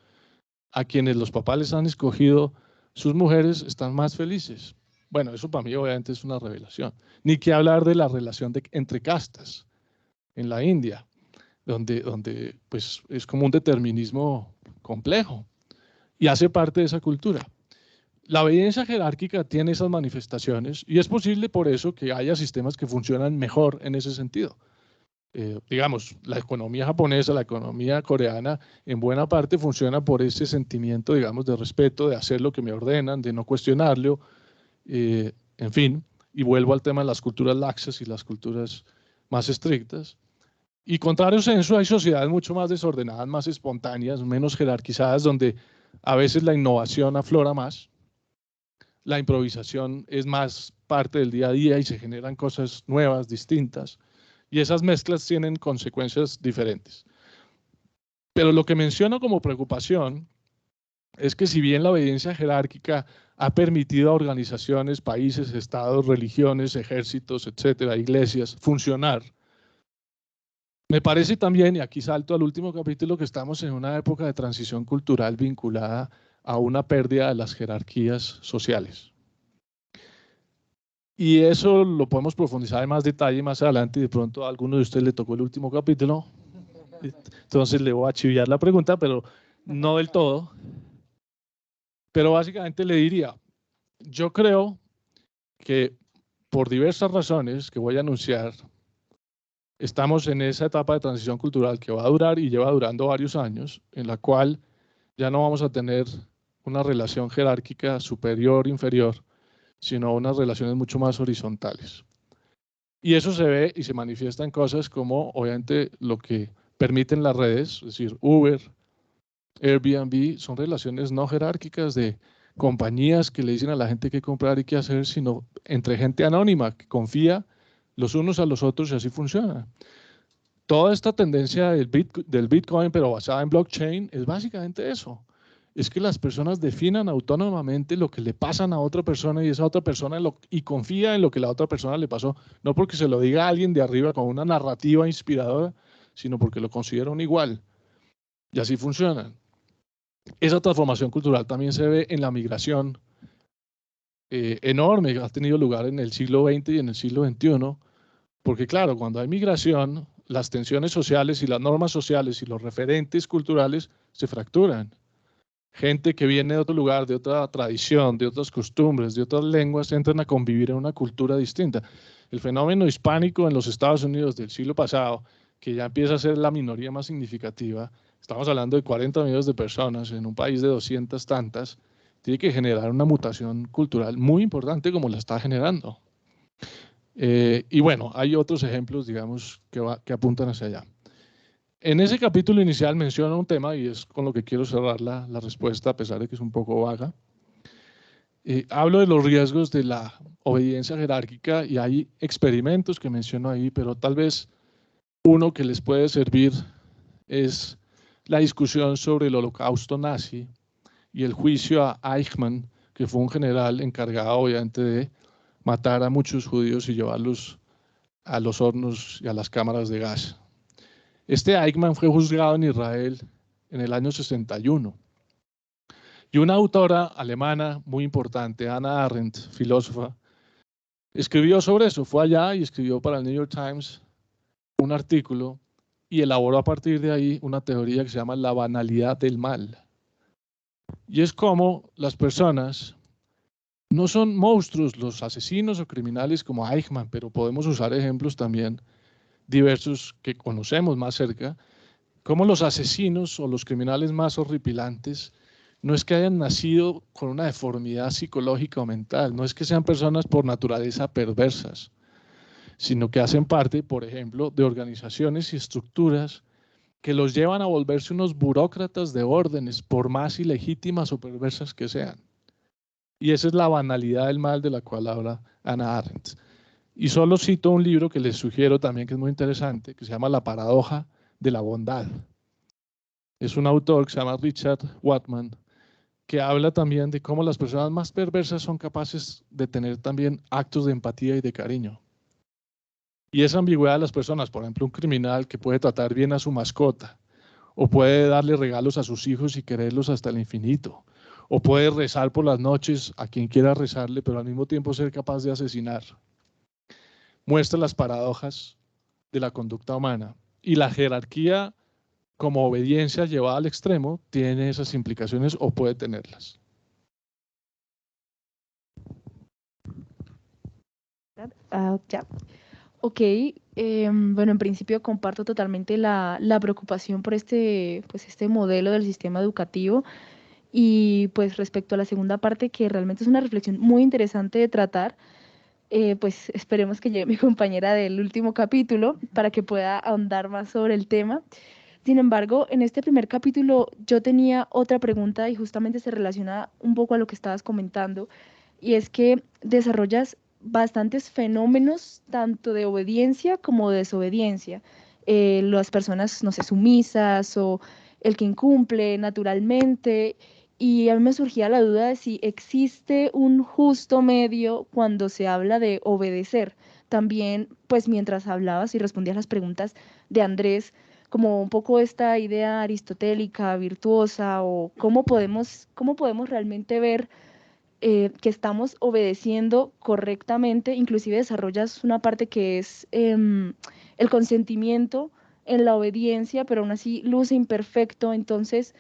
a quienes los papás les han escogido sus mujeres, están más felices. Bueno, eso para mí obviamente es una revelación. Ni que hablar de la relación entre castas en la India, donde pues, es como un determinismo complejo y hace parte de esa cultura. La obediencia jerárquica tiene esas manifestaciones y es posible por eso que haya sistemas que funcionan mejor en ese sentido. Digamos, la economía japonesa, la economía coreana, en buena parte funciona por ese sentimiento, digamos, de respeto, de hacer lo que me ordenan, de no cuestionarlo, en fin, y vuelvo al tema de las culturas laxas y las culturas más estrictas. Y contrario a eso, hay sociedades mucho más desordenadas, más espontáneas, menos jerarquizadas, donde a veces la innovación aflora más, la improvisación es más parte del día a día y se generan cosas nuevas, distintas, y esas mezclas tienen consecuencias diferentes. Pero lo que menciono como preocupación es que si bien la obediencia jerárquica ha permitido a organizaciones, países, estados, religiones, ejércitos, etcétera, iglesias, funcionar, me parece también, y aquí salto al último capítulo, que estamos en una época de transición cultural vinculada a una pérdida de las jerarquías sociales. Y eso lo podemos profundizar en más detalle más adelante y de pronto a alguno de ustedes le tocó el último capítulo. Entonces le voy a chiviar la pregunta, pero no del todo. Pero básicamente le diría, yo creo que por diversas razones que voy a anunciar, estamos en esa etapa de transición cultural que va a durar y lleva durando varios años, en la cual ya no vamos a tener una relación jerárquica superior-inferior, sino unas relaciones mucho más horizontales. Y eso se ve y se manifiesta en cosas como, obviamente, lo que permiten las redes, es decir, Uber, Airbnb, son relaciones no jerárquicas de compañías que le dicen a la gente qué comprar y qué hacer, sino entre gente anónima que confía los unos a los otros y así funciona. Toda esta tendencia del Bitcoin, pero basada en blockchain, es básicamente eso. Es que las personas definan autónomamente lo que le pasan a otra persona y esa otra persona y confía en lo que la otra persona le pasó, no porque se lo diga a alguien de arriba con una narrativa inspiradora, sino porque lo consideran igual. Y así funcionan. Esa transformación cultural también se ve en la migración enorme que ha tenido lugar en el siglo XX y en el siglo XXI, porque claro, cuando hay migración, las tensiones sociales y las normas sociales y los referentes culturales se fracturan. Gente que viene de otro lugar, de otra tradición, de otras costumbres, de otras lenguas, entran a convivir en una cultura distinta. El fenómeno hispánico en los Estados Unidos del siglo pasado, que ya empieza a ser la minoría más significativa, estamos hablando de 40 millones de personas en un país de 200 tantas, tiene que generar una mutación cultural muy importante como la está generando. Y bueno, hay otros ejemplos, digamos, que apuntan hacia allá. En ese capítulo inicial menciona un tema, y es con lo que quiero cerrar la respuesta, a pesar de que es un poco vaga. Hablo de los riesgos de la obediencia jerárquica y hay experimentos que menciono ahí, pero tal vez uno que les puede servir es la discusión sobre el holocausto nazi y el juicio a Eichmann, que fue un general encargado obviamente de matar a muchos judíos y llevarlos a los hornos y a las cámaras de gas. Este Eichmann fue juzgado en Israel en el año 61. Y una autora alemana muy importante, Hannah Arendt, filósofa, escribió sobre eso. Fue allá y escribió para el New York Times un artículo y elaboró a partir de ahí una teoría que se llama la banalidad del mal. Y es como las personas no son monstruos, los asesinos o criminales como Eichmann, pero podemos usar ejemplos también diversos que conocemos más cerca, como los asesinos o los criminales más horripilantes no es que hayan nacido con una deformidad psicológica o mental, no es que sean personas por naturaleza perversas, sino que hacen parte, por ejemplo, de organizaciones y estructuras que los llevan a volverse unos burócratas de órdenes, por más ilegítimas o perversas que sean. Y esa es la banalidad del mal de la cual habla Hannah Arendt. Y solo cito un libro que les sugiero también, que es muy interesante, que se llama La paradoja de la bondad. Es un autor que se llama Richard Whatman, que habla también de cómo las personas más perversas son capaces de tener también actos de empatía y de cariño. Y esa ambigüedad de las personas, por ejemplo, un criminal que puede tratar bien a su mascota, o puede darle regalos a sus hijos y quererlos hasta el infinito, o puede rezar por las noches a quien quiera rezarle, pero al mismo tiempo ser capaz de asesinar. Muestra las paradojas de la conducta humana. Y la jerarquía, como obediencia llevada al extremo, tiene esas implicaciones o puede tenerlas. Ya. Ok, bueno, en principio comparto totalmente la preocupación por pues este modelo del sistema educativo y pues respecto a la segunda parte, que realmente es una reflexión muy interesante de tratar, pues esperemos que llegue mi compañera del último capítulo para que pueda ahondar más sobre el tema. Sin embargo, en este primer capítulo yo tenía otra pregunta y justamente se relaciona un poco a lo que estabas comentando, y es que desarrollas bastantes fenómenos tanto de obediencia como de desobediencia. Las personas, no sé, sumisas o el que incumple naturalmente. Y a mí me surgía la duda de si existe un justo medio cuando se habla de obedecer. También, pues mientras hablabas y respondías las preguntas de Andrés, como un poco esta idea aristotélica, virtuosa, o cómo podemos realmente ver que estamos obedeciendo correctamente. Inclusive desarrollas una parte que es el consentimiento en la obediencia, pero aún así luce imperfecto. Entonces,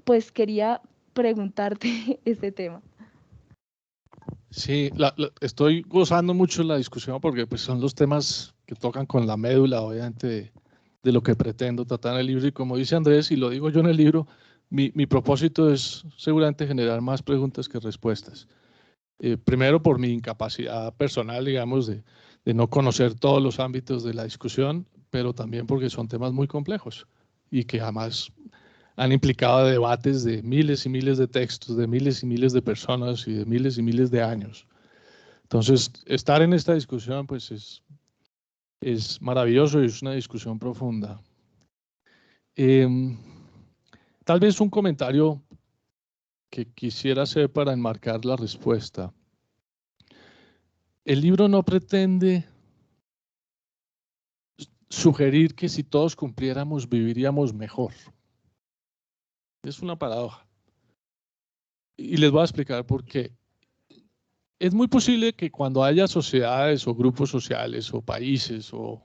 pues quería preguntarte este tema. Sí, estoy gozando mucho la discusión porque pues, son los temas que tocan con la médula, obviamente, de lo que pretendo tratar en el libro. Y como dice Andrés, y lo digo yo en el libro, mi propósito es seguramente generar más preguntas que respuestas. Primero por mi incapacidad personal, digamos, de no conocer todos los ámbitos de la discusión, pero también porque son temas muy complejos y que además han implicado debates de miles y miles de textos, de miles y miles de personas y de miles y miles de años. Entonces, estar en esta discusión pues es maravilloso y es una discusión profunda. Tal vez un comentario que quisiera hacer para enmarcar la respuesta. El libro no pretende sugerir que si todos cumpliéramos viviríamos mejor. Es una paradoja. Y les voy a explicar por qué. Es muy posible que cuando haya sociedades o grupos sociales o países o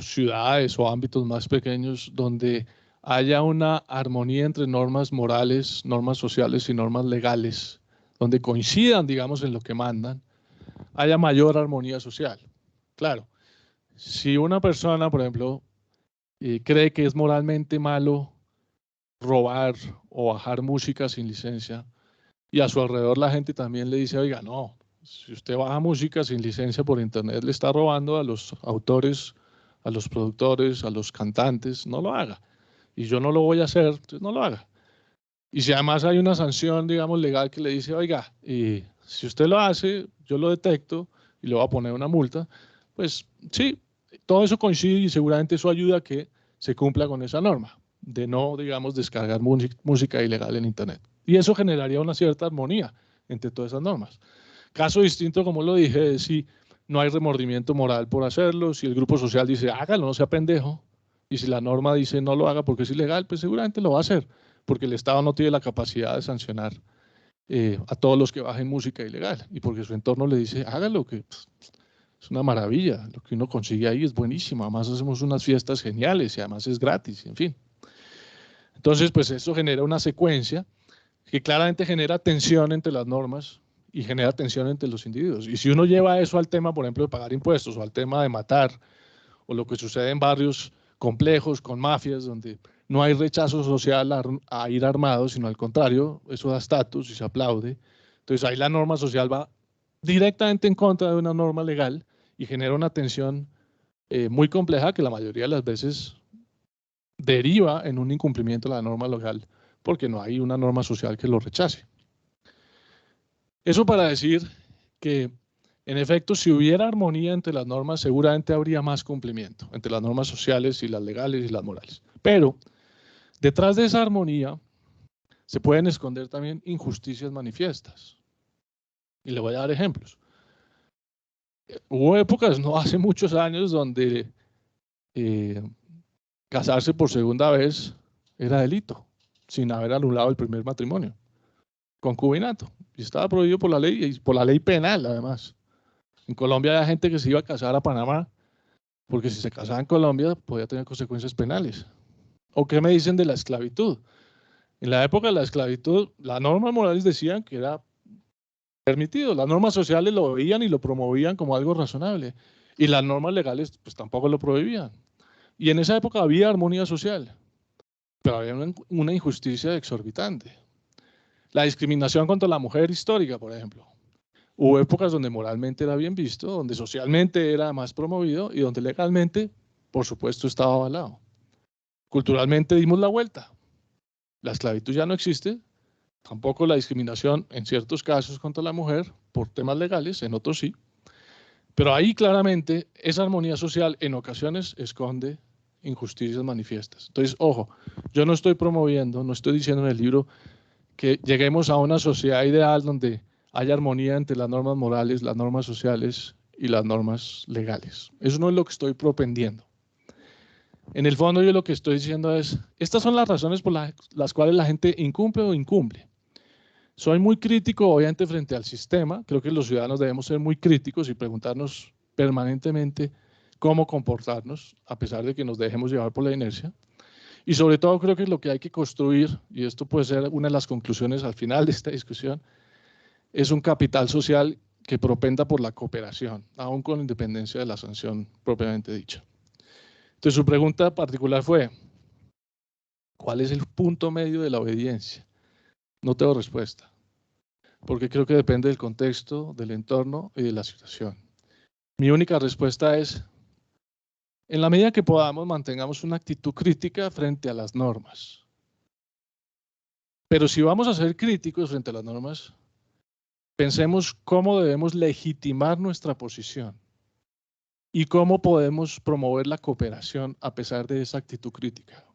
ciudades o ámbitos más pequeños donde haya una armonía entre normas morales, normas sociales y normas legales, donde coincidan, digamos, en lo que mandan, haya mayor armonía social. Claro, si una persona, por ejemplo, cree que es moralmente malo robar o bajar música sin licencia, y a su alrededor la gente también le dice, oiga, no, si usted baja música sin licencia por internet, le está robando a los autores, a los productores, a los cantantes, no lo haga. Y yo no lo voy a hacer, entonces no lo haga. Y si además hay una sanción, digamos, legal que le dice, oiga, si usted lo hace, yo lo detecto y le voy a poner una multa, pues sí, todo eso coincide y seguramente eso ayuda a que se cumpla con esa norma de no, digamos, descargar música ilegal en internet. Y eso generaría una cierta armonía entre todas esas normas. Caso distinto, como lo dije, es si no hay remordimiento moral por hacerlo, si el grupo social dice hágalo, no sea pendejo, y si la norma dice no lo haga porque es ilegal, pues seguramente lo va a hacer, porque el Estado no tiene la capacidad de sancionar a todos los que bajen música ilegal, y porque su entorno le dice hágalo, que es una maravilla, lo que uno consigue ahí es buenísimo, además hacemos unas fiestas geniales y además es gratis, en fin. Entonces, pues eso genera una secuencia que claramente genera tensión entre las normas y genera tensión entre los individuos. Y si uno lleva eso al tema, por ejemplo, de pagar impuestos o al tema de matar, o lo que sucede en barrios complejos con mafias, donde no hay rechazo social a ir armado, sino al contrario, eso da estatus y se aplaude. Entonces ahí la norma social va directamente en contra de una norma legal y genera una tensión muy compleja que la mayoría de las veces deriva en un incumplimiento de la norma legal porque no hay una norma social que lo rechace. Eso para decir que, en efecto, si hubiera armonía entre las normas, seguramente habría más cumplimiento entre las normas sociales y las legales y las morales. Pero detrás de esa armonía se pueden esconder también injusticias manifiestas. Y le voy a dar ejemplos. Hubo épocas, no hace muchos años, donde casarse por segunda vez era delito, sin haber anulado el primer matrimonio, concubinato. Y estaba prohibido por la ley, y por la ley penal, además. En Colombia había gente que se iba a casar a Panamá, porque si se casaba en Colombia podía tener consecuencias penales. ¿O qué me dicen de la esclavitud? En la época de la esclavitud, las normas morales decían que era permitido, las normas sociales lo veían y lo promovían como algo razonable, y las normas legales pues tampoco lo prohibían. Y en esa época había armonía social, pero había una injusticia exorbitante. La discriminación contra la mujer histórica, por ejemplo. Hubo épocas donde moralmente era bien visto, donde socialmente era más promovido y donde legalmente, por supuesto, estaba avalado. Culturalmente dimos la vuelta. La esclavitud ya no existe, tampoco la discriminación en ciertos casos contra la mujer por temas legales, en otros sí. Pero ahí claramente esa armonía social en ocasiones esconde injusticias manifiestas. Entonces, ojo, yo no estoy promoviendo, no estoy diciendo en el libro que lleguemos a una sociedad ideal donde haya armonía entre las normas morales, las normas sociales y las normas legales. Eso no es lo que estoy propendiendo. En el fondo yo lo que estoy diciendo es, estas son las razones por las cuales la gente incumple o incumple. Soy muy crítico, obviamente, frente al sistema. Creo que los ciudadanos debemos ser muy críticos y preguntarnos permanentemente cómo comportarnos, a pesar de que nos dejemos llevar por la inercia. Y sobre todo creo que lo que hay que construir, y esto puede ser una de las conclusiones al final de esta discusión, es un capital social que propenda por la cooperación, aún con independencia de la sanción propiamente dicha. Entonces su pregunta particular fue, ¿cuál es el punto medio de la obediencia? No tengo respuesta, porque creo que depende del contexto, del entorno y de la situación. Mi única respuesta es, en la medida que podamos, mantengamos una actitud crítica frente a las normas. Pero si vamos a ser críticos frente a las normas, pensemos cómo debemos legitimar nuestra posición y cómo podemos promover la cooperación a pesar de esa actitud crítica.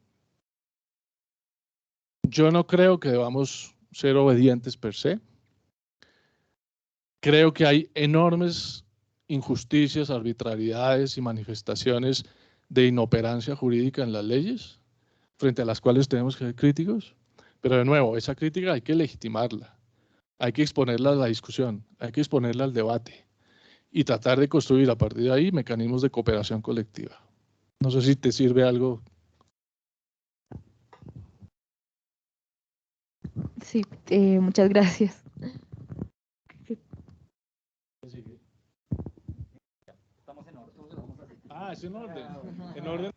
Yo no creo que debamos ser obedientes per se. Creo que hay enormes injusticias, arbitrariedades y manifestaciones de inoperancia jurídica en las leyes, frente a las cuales tenemos que ser críticos. Pero de nuevo, esa crítica hay que legitimarla, hay que exponerla a la discusión, hay que exponerla al debate y tratar de construir a partir de ahí mecanismos de cooperación colectiva. No sé si te sirve algo. Sí, muchas gracias. Ah, es en orden. En orden.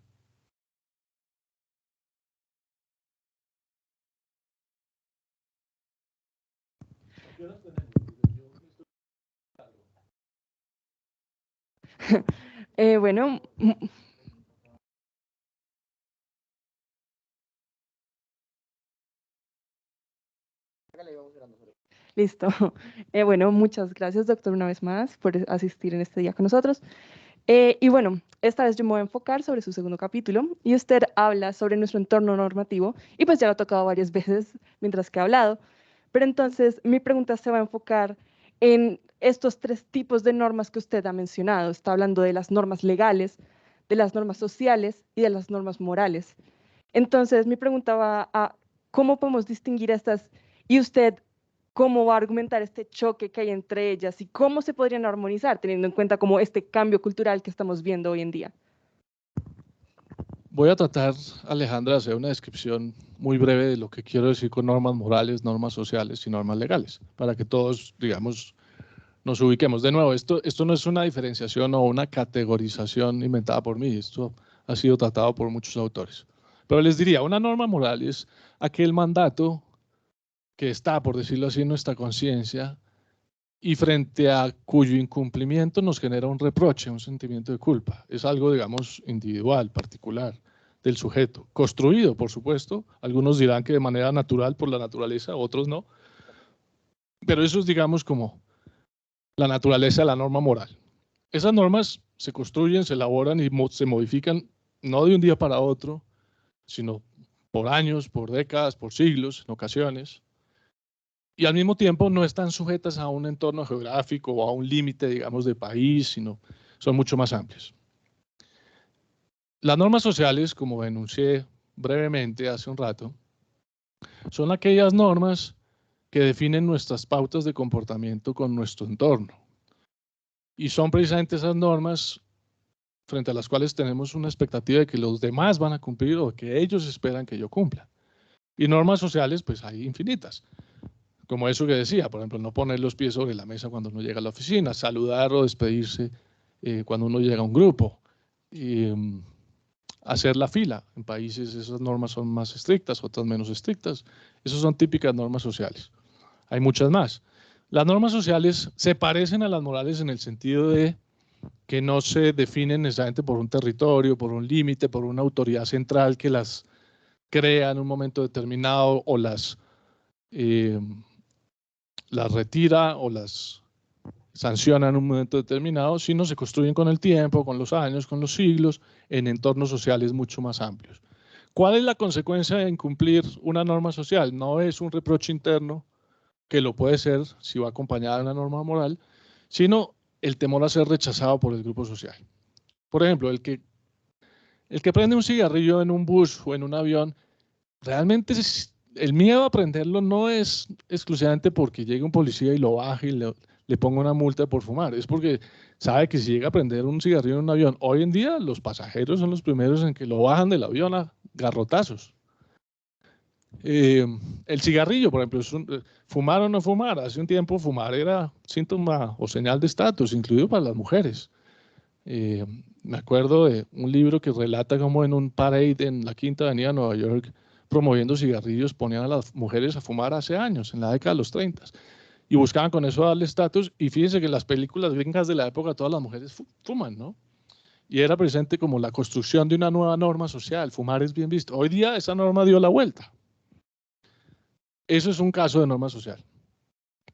Bueno, listo. Bueno, muchas gracias, doctor, una vez más por asistir en este día con nosotros. Y bueno, esta vez yo me voy a enfocar sobre su segundo capítulo y usted habla sobre nuestro entorno normativo y pues ya lo ha tocado varias veces mientras que ha hablado. Pero entonces mi pregunta se va a enfocar en estos tres tipos de normas que usted ha mencionado. Está hablando de las normas legales, de las normas sociales y de las normas morales. Entonces mi pregunta va a cómo podemos distinguir estas y usted cómo va a argumentar este choque que hay entre ellas y cómo se podrían armonizar teniendo en cuenta como este cambio cultural que estamos viendo hoy en día. Voy a tratar, Alejandra, de hacer una descripción muy breve de lo que quiero decir con normas morales, normas sociales y normas legales, para que todos, digamos, nos ubiquemos. De nuevo, esto no es una diferenciación o una categorización inventada por mí, esto ha sido tratado por muchos autores. Pero les diría, una norma moral es aquel mandato que está, por decirlo así, en nuestra conciencia y frente a cuyo incumplimiento nos genera un reproche, un sentimiento de culpa. Es algo, digamos, individual, particular del sujeto, construido, por supuesto. Algunos dirán que de manera natural por la naturaleza, otros no. Pero eso es, digamos, como la naturaleza de la norma moral. Esas normas se construyen, se elaboran y se modifican no de un día para otro, sino por años, por décadas, por siglos, en ocasiones. Y al mismo tiempo no están sujetas a un entorno geográfico o a un límite, digamos, de país, sino son mucho más amplias. Las normas sociales, como enuncié brevemente hace un rato, son aquellas normas que definen nuestras pautas de comportamiento con nuestro entorno. Y son precisamente esas normas frente a las cuales tenemos una expectativa de que los demás van a cumplir o que ellos esperan que yo cumpla. Y normas sociales, pues hay infinitas. Como eso que decía, por ejemplo, no poner los pies sobre la mesa cuando uno llega a la oficina, saludar o despedirse cuando uno llega a un grupo, hacer la fila. En países esas normas son más estrictas, otras menos estrictas. Esas son típicas normas sociales. Hay muchas más. Las normas sociales se parecen a las morales en el sentido de que no se definen necesariamente por un territorio, por un límite, por una autoridad central que las crea en un momento determinado o las retira o las sanciona en un momento determinado, sino se construyen con el tiempo, con los años, con los siglos, en entornos sociales mucho más amplios. ¿Cuál es la consecuencia de incumplir una norma social? No es un reproche interno, que lo puede ser si va acompañada de una norma moral, sino el temor a ser rechazado por el grupo social. Por ejemplo, el que prende un cigarrillo en un bus o en un avión, realmente el miedo a prenderlo no es exclusivamente porque llegue un policía y lo baje y le ponga una multa por fumar, es porque sabe que si llega a prender un cigarrillo en un avión, hoy en día los pasajeros son los primeros en que lo bajan del avión a garrotazos. El cigarrillo, por ejemplo, fumar o no fumar. Hace un tiempo fumar era síntoma o señal de estatus, incluido para las mujeres. Me acuerdo de un libro que relata cómo en un parade en la Quinta Avenida de Nueva York, promoviendo cigarrillos, ponían a las mujeres a fumar hace años, en la década de los 30, y buscaban con eso darle estatus. Y fíjense que en las películas gringas de la época todas las mujeres fuman, ¿no? Y era presente como la construcción de una nueva norma social. Fumar es bien visto. Hoy día esa norma dio la vuelta. Eso es un caso de norma social.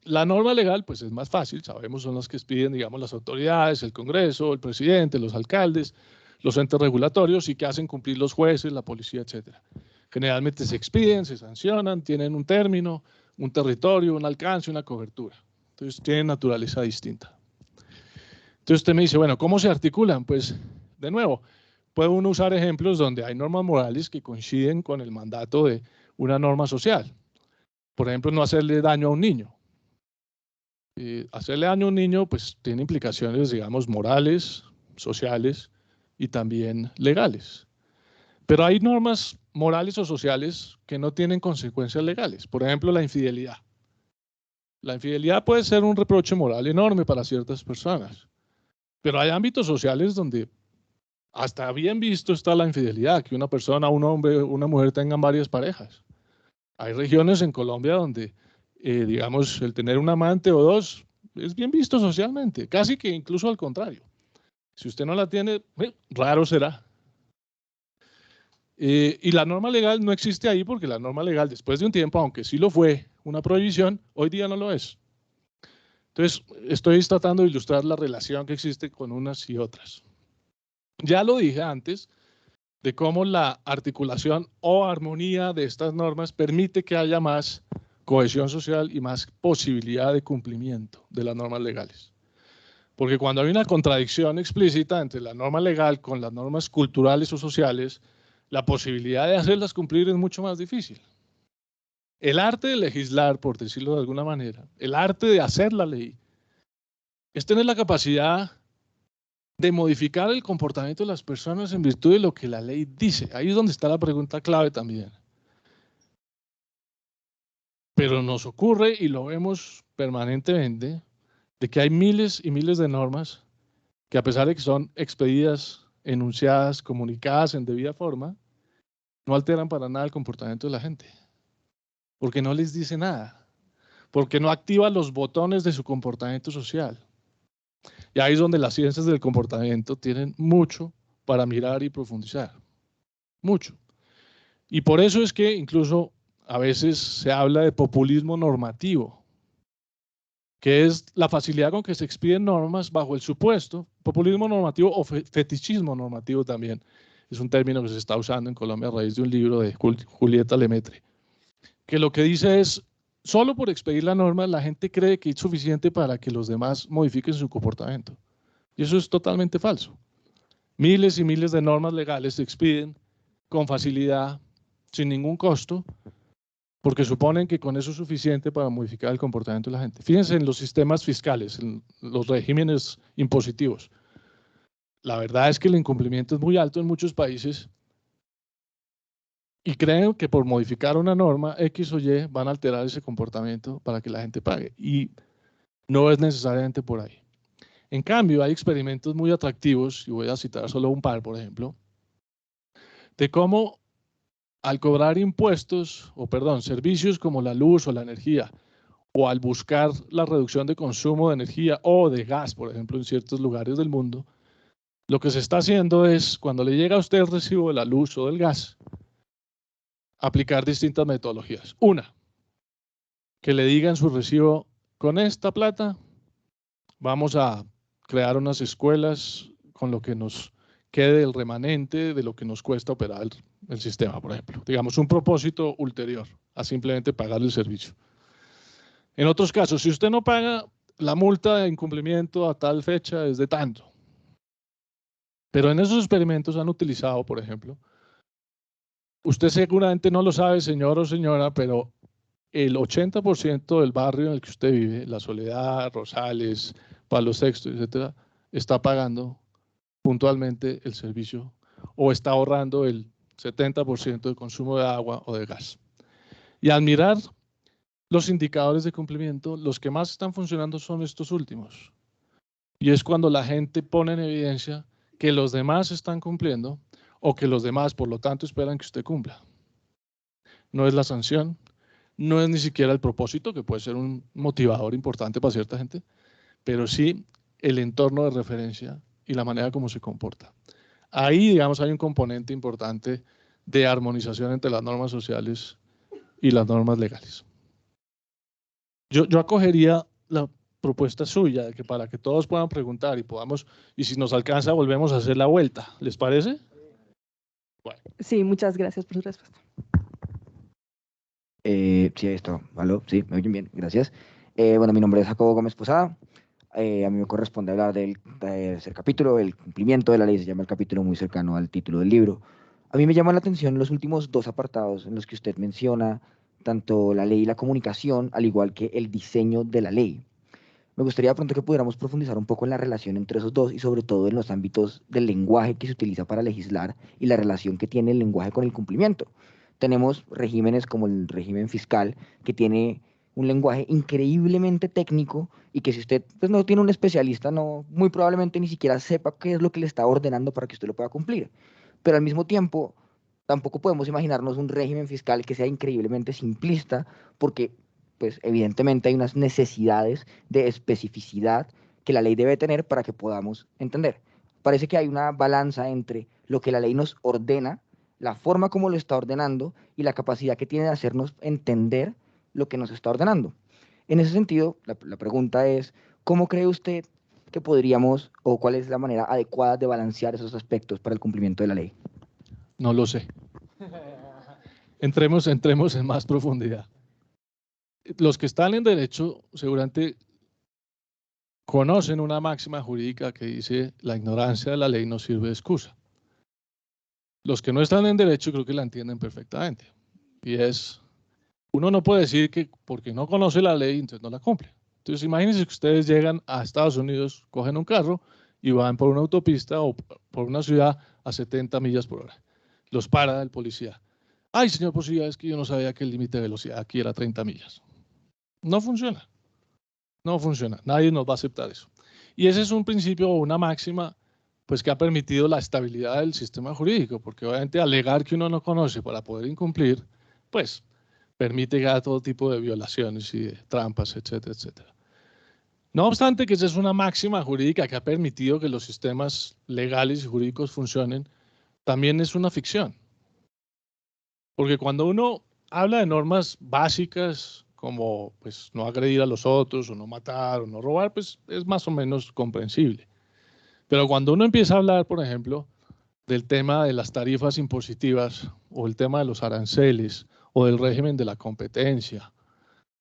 La norma legal, pues es más fácil, sabemos, son las que expiden, digamos, las autoridades, el Congreso, el presidente, los alcaldes, los entes regulatorios y que hacen cumplir los jueces, la policía, etc. Generalmente se expiden, se sancionan, tienen un término, un territorio, un alcance, una cobertura. Entonces tienen naturaleza distinta. Entonces usted me dice, bueno, ¿cómo se articulan? Pues, de nuevo, puede uno usar ejemplos donde hay normas morales que coinciden con el mandato de una norma social. Por ejemplo, no hacerle daño a un niño. Hacerle daño a un niño pues tiene implicaciones, digamos, morales, sociales y también legales. Pero hay normas morales o sociales que no tienen consecuencias legales. Por ejemplo, la infidelidad. La infidelidad puede ser un reproche moral enorme para ciertas personas, pero hay ámbitos sociales donde hasta bien visto está la infidelidad, que una persona, un hombre, una mujer tengan varias parejas. Hay regiones en Colombia donde, digamos, el tener un amante o dos es bien visto socialmente, casi que incluso al contrario. Si usted no la tiene, raro será. Y la norma legal no existe ahí porque la norma legal, después de un tiempo, aunque sí lo fue una prohibición, hoy día no lo es. Entonces, estoy tratando de ilustrar la relación que existe con unas y otras. Ya lo dije antes, de cómo la articulación o armonía de estas normas permite que haya más cohesión social y más posibilidad de cumplimiento de las normas legales. Porque cuando hay una contradicción explícita entre la norma legal con las normas culturales o sociales, la posibilidad de hacerlas cumplir es mucho más difícil. El arte de legislar, por decirlo de alguna manera, el arte de hacer la ley, es tener la capacidad de modificar el comportamiento de las personas en virtud de lo que la ley dice. Ahí es donde está la pregunta clave también. Pero nos ocurre, y lo vemos permanentemente, de que hay miles y miles de normas que, a pesar de que son expedidas, enunciadas, comunicadas en debida forma, no alteran para nada el comportamiento de la gente. Porque no les dice nada. Porque no activa los botones de su comportamiento social. Y ahí es donde las ciencias del comportamiento tienen mucho para mirar y profundizar. Mucho. Y por eso es que incluso a veces se habla de populismo normativo. que es la facilidad con que se expiden normas bajo el supuesto, populismo normativo o fetichismo normativo también. Es un término que se está usando en Colombia a raíz de un libro de Julieta Lemaitre, que lo que dice es, solo por expedir la norma la gente cree que es suficiente para que los demás modifiquen su comportamiento. Y eso es totalmente falso. Miles y miles de normas legales se expiden con facilidad, sin ningún costo, porque suponen que con eso es suficiente para modificar el comportamiento de la gente. Fíjense en los sistemas fiscales, en los regímenes impositivos. La verdad es que el incumplimiento es muy alto en muchos países y creen que por modificar una norma X o Y van a alterar ese comportamiento para que la gente pague. Y no es necesariamente por ahí. En cambio, hay experimentos muy atractivos, y voy a citar solo un par, por ejemplo, de cómo al cobrar impuestos, o perdón, servicios como la luz o la energía, o al buscar la reducción de consumo de energía o de gas, por ejemplo, en ciertos lugares del mundo, lo que se está haciendo es, cuando le llega a usted el recibo de la luz o del gas, aplicar distintas metodologías. Una, que le diga en su recibo, con esta plata vamos a crear unas escuelas con lo que nos quede el remanente de lo que nos cuesta operar el sistema, por ejemplo. Digamos, un propósito ulterior a simplemente pagar el servicio. En otros casos, si usted no paga, la multa de incumplimiento a tal fecha es de tanto. Pero en esos experimentos han utilizado, por ejemplo, usted seguramente no lo sabe, señor o señora, pero el 80% del barrio en el que usted vive, La Soledad, Rosales, Palo Sexto, etcétera, está pagando puntualmente el servicio o está ahorrando el 70% de consumo de agua o de gas. Y al mirar los indicadores de cumplimiento, los que más están funcionando son estos últimos. Y es cuando la gente pone en evidencia que los demás están cumpliendo o que los demás, por lo tanto, esperan que usted cumpla. No es la sanción, no es ni siquiera el propósito, que puede ser un motivador importante para cierta gente, pero sí el entorno de referencia y la manera como se comporta. Ahí, digamos, hay un componente importante de armonización entre las normas sociales y las normas legales. Yo acogería la propuesta suya, de que para que todos puedan preguntar y podamos, y si nos alcanza, volvemos a hacer la vuelta. ¿Les parece? Bueno. Sí, muchas gracias por su respuesta. Sí, esto, ¿aló? Sí, me oyen bien, gracias. Bueno, mi nombre es Jacobo Gómez Posada. A mí me corresponde hablar del tercer capítulo, el cumplimiento de la ley. Se llama el capítulo muy cercano al título del libro. A mí me llama la atención los últimos dos apartados en los que usted menciona tanto la ley y la comunicación, al igual que el diseño de la ley. Me gustaría de pronto que pudiéramos profundizar un poco en la relación entre esos dos y sobre todo en los ámbitos del lenguaje que se utiliza para legislar y la relación que tiene el lenguaje con el cumplimiento. Tenemos regímenes como el régimen fiscal, que tiene un lenguaje increíblemente técnico y que si usted pues, no tiene un especialista, no, muy probablemente ni siquiera sepa qué es lo que le está ordenando para que usted lo pueda cumplir. Pero al mismo tiempo, tampoco podemos imaginarnos un régimen fiscal que sea increíblemente simplista, porque pues evidentemente hay unas necesidades de especificidad que la ley debe tener para que podamos entender. Parece que hay una balanza entre lo que la ley nos ordena, la forma como lo está ordenando y la capacidad que tiene de hacernos entender lo que nos está ordenando. En ese sentido, la pregunta es, ¿cómo cree usted que podríamos o cuál es la manera adecuada de balancear esos aspectos para el cumplimiento de la ley? No lo sé. Entremos en más profundidad. Los que están en derecho seguramente conocen una máxima jurídica que dice la ignorancia de la ley no sirve de excusa. Los que no están en derecho creo que la entienden perfectamente. Y es, uno no puede decir que porque no conoce la ley, entonces no la cumple. Entonces imagínense que ustedes llegan a Estados Unidos, cogen un carro y van por una autopista o por una ciudad a 70 millas por hora. Los para el policía. Ay, señor policía, es que yo no sabía que el límite de velocidad aquí era 30 millas. No funciona. No funciona. Nadie nos va a aceptar eso. Y ese es un principio o una máxima pues, que ha permitido la estabilidad del sistema jurídico, porque obviamente alegar que uno no conoce para poder incumplir, pues permite ya todo tipo de violaciones y de trampas, etcétera, etcétera. No obstante que esa es una máxima jurídica que ha permitido que los sistemas legales y jurídicos funcionen, también es una ficción. Porque cuando uno habla de normas básicas, como pues no agredir a los otros, o no matar, o no robar, pues es más o menos comprensible. Pero cuando uno empieza a hablar, por ejemplo, del tema de las tarifas impositivas, o el tema de los aranceles, o del régimen de la competencia,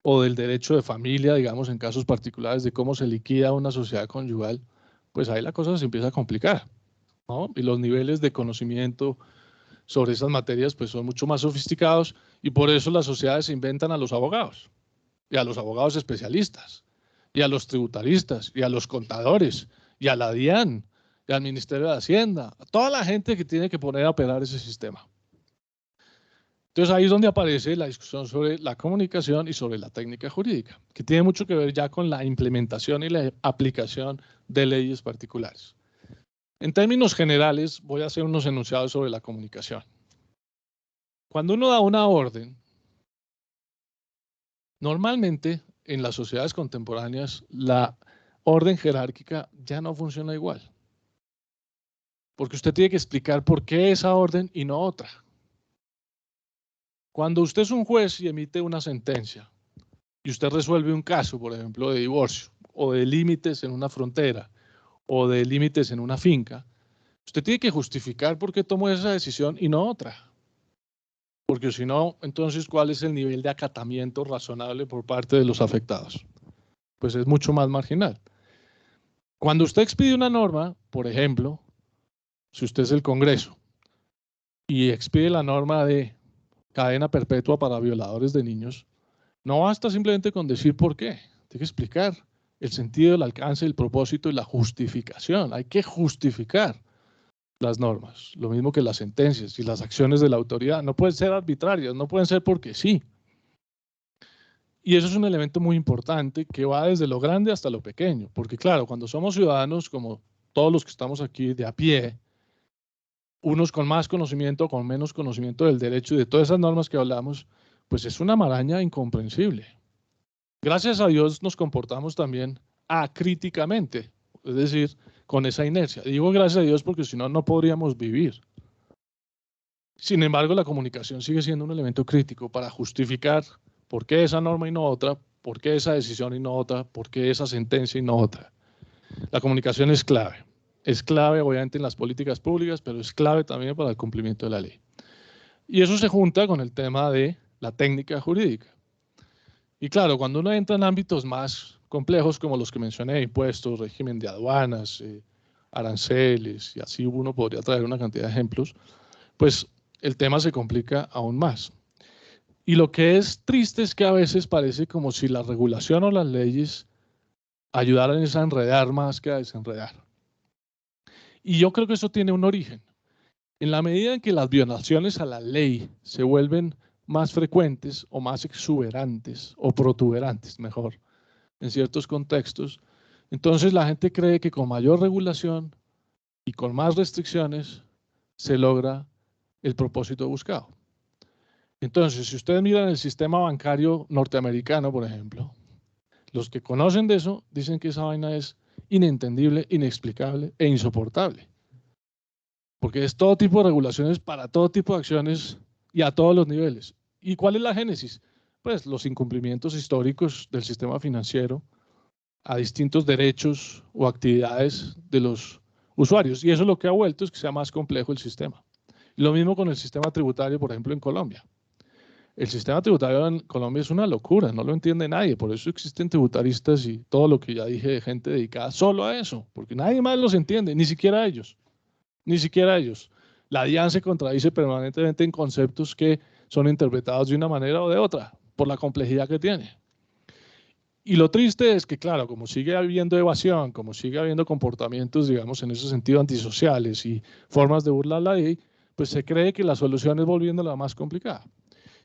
o del derecho de familia, digamos, en casos particulares de cómo se liquida una sociedad conyugal, pues ahí la cosa se empieza a complicar, ¿no? Y los niveles de conocimiento sobre esas materias pues son mucho más sofisticados, y por eso las sociedades se inventan a los abogados, y a los abogados especialistas, y a los tributaristas, y a los contadores, y a la DIAN, y al Ministerio de Hacienda, a toda la gente que tiene que poner a operar ese sistema. Entonces ahí es donde aparece la discusión sobre la comunicación y sobre la técnica jurídica, que tiene mucho que ver ya con la implementación y la aplicación de leyes particulares. En términos generales, voy a hacer unos enunciados sobre la comunicación. Cuando uno da una orden, normalmente en las sociedades contemporáneas la orden jerárquica ya no funciona igual, porque usted tiene que explicar por qué esa orden y no otra. Cuando usted es un juez y emite una sentencia y usted resuelve un caso, por ejemplo, de divorcio o de límites en una frontera o de límites en una finca, usted tiene que justificar por qué tomó esa decisión y no otra. Porque si no, entonces, ¿cuál es el nivel de acatamiento razonable por parte de los afectados? Pues es mucho más marginal. Cuando usted expide una norma, por ejemplo, si usted es el Congreso y expide la norma de cadena perpetua para violadores de niños, no basta simplemente con decir por qué, tiene que explicar el sentido, el alcance, el propósito y la justificación. Hay que justificar las normas, lo mismo que las sentencias y las acciones de la autoridad. No pueden ser arbitrarias, no pueden ser porque sí. Y eso es un elemento muy importante que va desde lo grande hasta lo pequeño, porque claro, cuando somos ciudadanos, como todos los que estamos aquí de a pie, unos con más conocimiento, con menos conocimiento del derecho y de todas esas normas que hablamos, pues es una maraña incomprensible. Gracias a Dios nos comportamos también acríticamente, es decir, con esa inercia. Digo gracias a Dios porque si no, no podríamos vivir. Sin embargo, la comunicación sigue siendo un elemento crítico para justificar por qué esa norma y no otra, por qué esa decisión y no otra, por qué esa sentencia y no otra. La comunicación es clave. Es clave obviamente en las políticas públicas, pero es clave también para el cumplimiento de la ley. Y eso se junta con el tema de la técnica jurídica. Y claro, cuando uno entra en ámbitos más complejos como los que mencioné, impuestos, régimen de aduanas, aranceles, y así uno podría traer una cantidad de ejemplos, pues el tema se complica aún más. Y lo que es triste es que a veces parece como si la regulación o las leyes ayudaran a enredar más que a desenredar. Y yo creo que eso tiene un origen. En la medida en que las violaciones a la ley se vuelven más frecuentes o más exuberantes o protuberantes, mejor, en ciertos contextos, entonces la gente cree que con mayor regulación y con más restricciones se logra el propósito buscado. Entonces, si ustedes miran el sistema bancario norteamericano, por ejemplo, los que conocen de eso dicen que esa vaina es inentendible, inexplicable e insoportable. Porque es todo tipo de regulaciones para todo tipo de acciones y a todos los niveles. ¿Y cuál es la génesis? Pues los incumplimientos históricos del sistema financiero a distintos derechos o actividades de los usuarios. Y eso lo que ha vuelto es que sea más complejo el sistema. Lo mismo con el sistema tributario, por ejemplo, en Colombia. El sistema tributario en Colombia es una locura, no lo entiende nadie, por eso existen tributaristas y todo lo que ya dije de gente dedicada solo a eso, porque nadie más los entiende, ni siquiera ellos, ni siquiera ellos. La DIAN se contradice permanentemente en conceptos que son interpretados de una manera o de otra, por la complejidad que tiene. Y lo triste es que, claro, como sigue habiendo evasión, como sigue habiendo comportamientos, digamos, en ese sentido antisociales y formas de burlar la ley, pues se cree que la solución es volviéndola más complicada.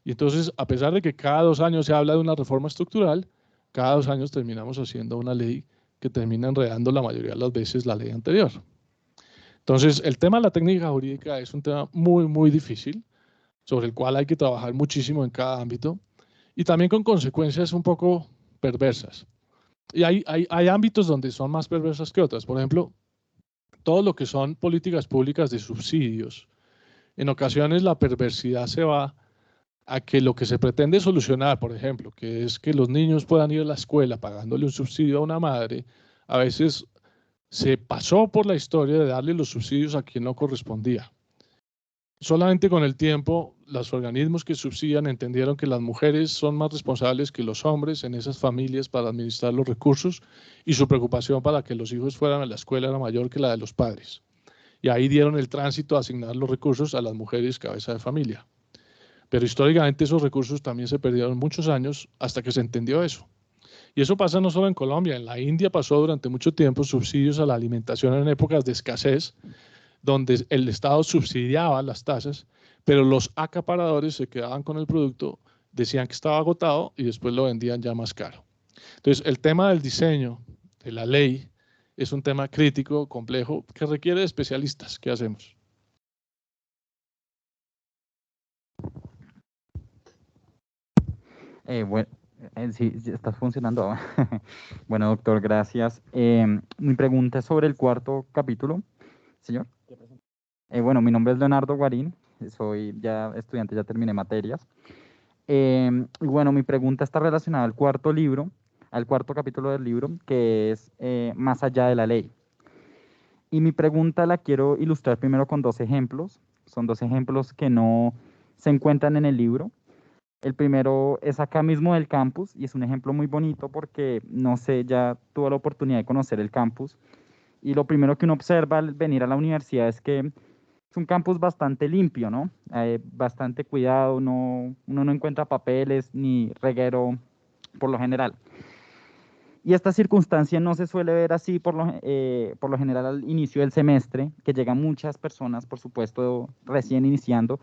Y entonces, a pesar de que cada 2 años se habla de una reforma estructural, cada 2 años terminamos haciendo una ley que termina enredando la mayoría de las veces la ley anterior. Entonces, el tema de la técnica jurídica es un tema muy, muy difícil, sobre el cual hay que trabajar muchísimo en cada ámbito, y también con consecuencias un poco perversas. Y hay ámbitos donde son más perversas que otras. Por ejemplo, todo lo que son políticas públicas de subsidios. En ocasiones la perversidad se va a que lo que se pretende solucionar, por ejemplo, que es que los niños puedan ir a la escuela pagándole un subsidio a una madre, a veces se pasó por la historia de darle los subsidios a quien no correspondía. Solamente con el tiempo, los organismos que subsidian entendieron que las mujeres son más responsables que los hombres en esas familias para administrar los recursos y su preocupación para que los hijos fueran a la escuela era mayor que la de los padres. Y ahí dieron el tránsito a asignar los recursos a las mujeres cabeza de familia. Pero históricamente esos recursos también se perdieron muchos años hasta que se entendió eso. Y eso pasa no solo en Colombia, en la India pasó durante mucho tiempo subsidios a la alimentación en épocas de escasez, donde el Estado subsidiaba las tasas, pero los acaparadores se quedaban con el producto, decían que estaba agotado y después lo vendían ya más caro. Entonces, el tema del diseño, de la ley, es un tema crítico, complejo, que requiere de especialistas. ¿Qué hacemos? Bueno, sí, está funcionando. Bueno, doctor, gracias. Mi pregunta es sobre el cuarto capítulo, señor. Bueno, mi nombre es Leonardo Guarín, soy ya estudiante, ya terminé materias. Y bueno, mi pregunta está relacionada al cuarto libro, al cuarto capítulo del libro, que es Más allá de la ley. Y mi pregunta la quiero ilustrar primero con dos ejemplos. Son dos ejemplos que no se encuentran en el libro. El primero es acá mismo del campus y es un ejemplo muy bonito porque, no sé, ya tuve la oportunidad de conocer el campus y lo primero que uno observa al venir a la universidad es que es un campus bastante limpio, ¿no? Bastante cuidado, uno no encuentra papeles ni reguero por lo general. Y esta circunstancia no se suele ver así por lo general al inicio del semestre, que llegan muchas personas, por supuesto, recién iniciando,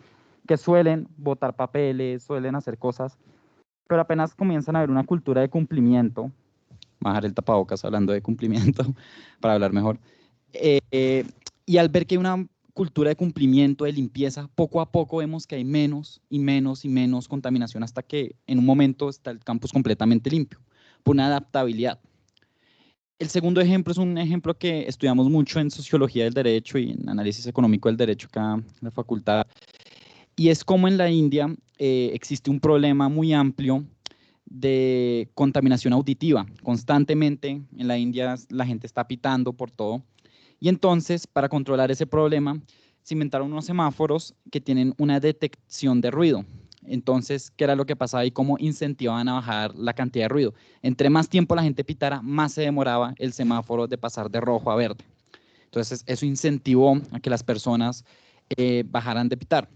que suelen botar papeles, suelen hacer cosas, pero apenas comienzan a ver una cultura de cumplimiento, bajar el tapabocas hablando de cumplimiento para hablar mejor, y al ver que hay una cultura de cumplimiento, de limpieza, poco a poco vemos que hay menos y menos y menos contaminación hasta que en un momento está el campus completamente limpio, por una adaptabilidad. El segundo ejemplo es un ejemplo que estudiamos mucho en Sociología del Derecho y en Análisis Económico del Derecho acá en la facultad, y es como en la India existe un problema muy amplio de contaminación auditiva. Constantemente en la India la gente está pitando por todo, y entonces para controlar ese problema se inventaron unos semáforos que tienen una detección de ruido. Entonces, ¿qué era lo que pasaba y cómo incentivaban a bajar la cantidad de ruido? Entre más tiempo la gente pitara, más se demoraba el semáforo de pasar de rojo a verde. Entonces, eso incentivó a que las personas bajaran de pitar.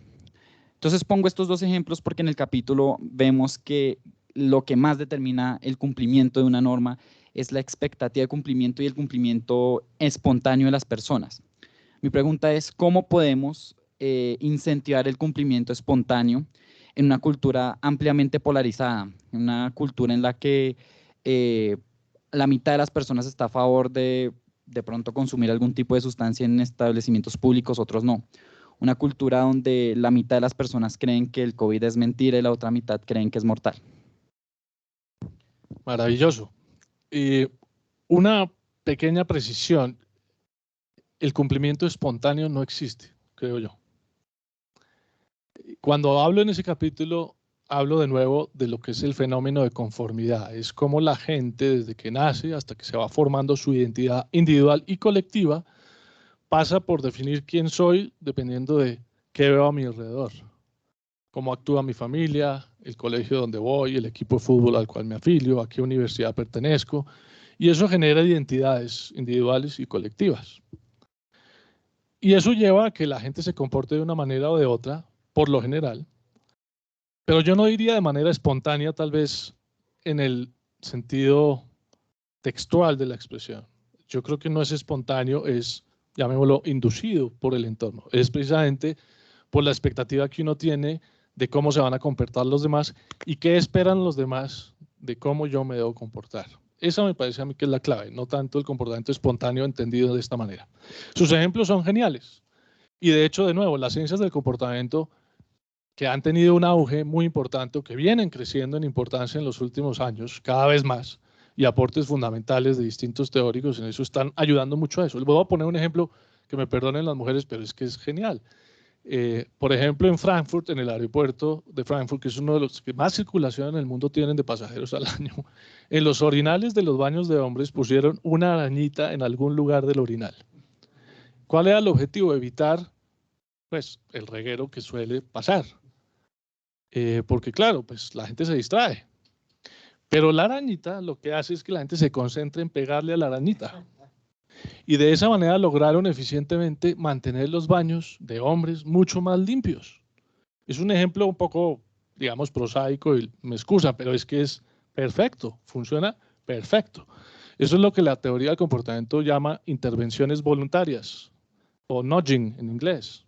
Entonces, pongo estos dos ejemplos porque en el capítulo vemos que lo que más determina el cumplimiento de una norma es la expectativa de cumplimiento y el cumplimiento espontáneo de las personas. Mi pregunta es, ¿cómo podemos incentivar el cumplimiento espontáneo en una cultura ampliamente polarizada, en una cultura en la que la mitad de las personas está a favor de pronto consumir algún tipo de sustancia en establecimientos públicos, otros no? Una cultura donde la mitad de las personas creen que el COVID es mentira y la otra mitad creen que es mortal. Maravilloso. Una pequeña precisión, el cumplimiento espontáneo no existe, creo yo. Cuando hablo en ese capítulo, hablo de nuevo de lo que es el fenómeno de conformidad. Es como la gente, desde que nace hasta que se va formando su identidad individual y colectiva, pasa por definir quién soy dependiendo de qué veo a mi alrededor, cómo actúa mi familia, el colegio donde voy, el equipo de fútbol al cual me afilio, a qué universidad pertenezco, y eso genera identidades individuales y colectivas. Y eso lleva a que la gente se comporte de una manera o de otra, por lo general, pero yo no diría de manera espontánea, tal vez en el sentido textual de la expresión. Yo creo que no es espontáneo, es, llamémoslo, inducido por el entorno. Es precisamente por la expectativa que uno tiene de cómo se van a comportar los demás y qué esperan los demás de cómo yo me debo comportar. Esa me parece a mí que es la clave, no tanto el comportamiento espontáneo entendido de esta manera. Sus ejemplos son geniales. Y de hecho, de nuevo, las ciencias del comportamiento que han tenido un auge muy importante, que vienen creciendo en importancia en los últimos años, cada vez más, y aportes fundamentales de distintos teóricos en eso están ayudando mucho a eso. Les voy a poner un ejemplo que me perdonen las mujeres, pero es que es genial. Por ejemplo, en Frankfurt, en el aeropuerto de Frankfurt, que es uno de los que más circulación en el mundo tienen de pasajeros al año, en los orinales de los baños de hombres pusieron una arañita en algún lugar del orinal. ¿Cuál era el objetivo? Evitar pues, el reguero que suele pasar. Porque claro, pues la gente se distrae. Pero la arañita lo que hace es que la gente se concentre en pegarle a la arañita. Y de esa manera lograron eficientemente mantener los baños de hombres mucho más limpios. Es un ejemplo un poco, digamos, prosaico y me excusa, pero es que es perfecto, funciona perfecto. Eso es lo que la teoría del comportamiento llama intervenciones voluntarias o nudging en inglés.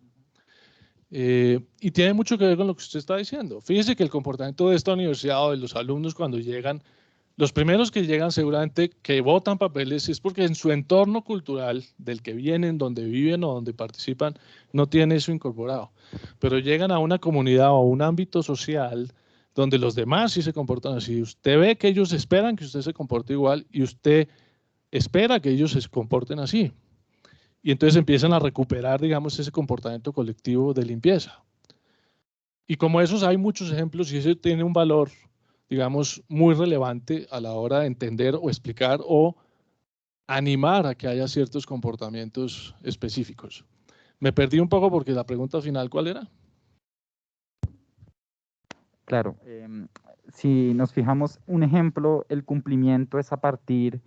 Y tiene mucho que ver con lo que usted está diciendo. Fíjese que el comportamiento de esta universidad o de los alumnos cuando llegan, los primeros que llegan seguramente que botan papeles es porque en su entorno cultural del que vienen, donde viven o donde participan, no tiene eso incorporado. Pero llegan a una comunidad o a un ámbito social donde los demás sí se comportan así. Usted ve que ellos esperan que usted se comporte igual y usted espera que ellos se comporten así. Y entonces empiezan a recuperar, digamos, ese comportamiento colectivo de limpieza. Y como esos hay muchos ejemplos y eso tiene un valor, digamos, muy relevante a la hora de entender o explicar o animar a que haya ciertos comportamientos específicos. Me perdí un poco porque la pregunta final, ¿cuál era? Claro, si nos fijamos, un ejemplo, el cumplimiento es a partir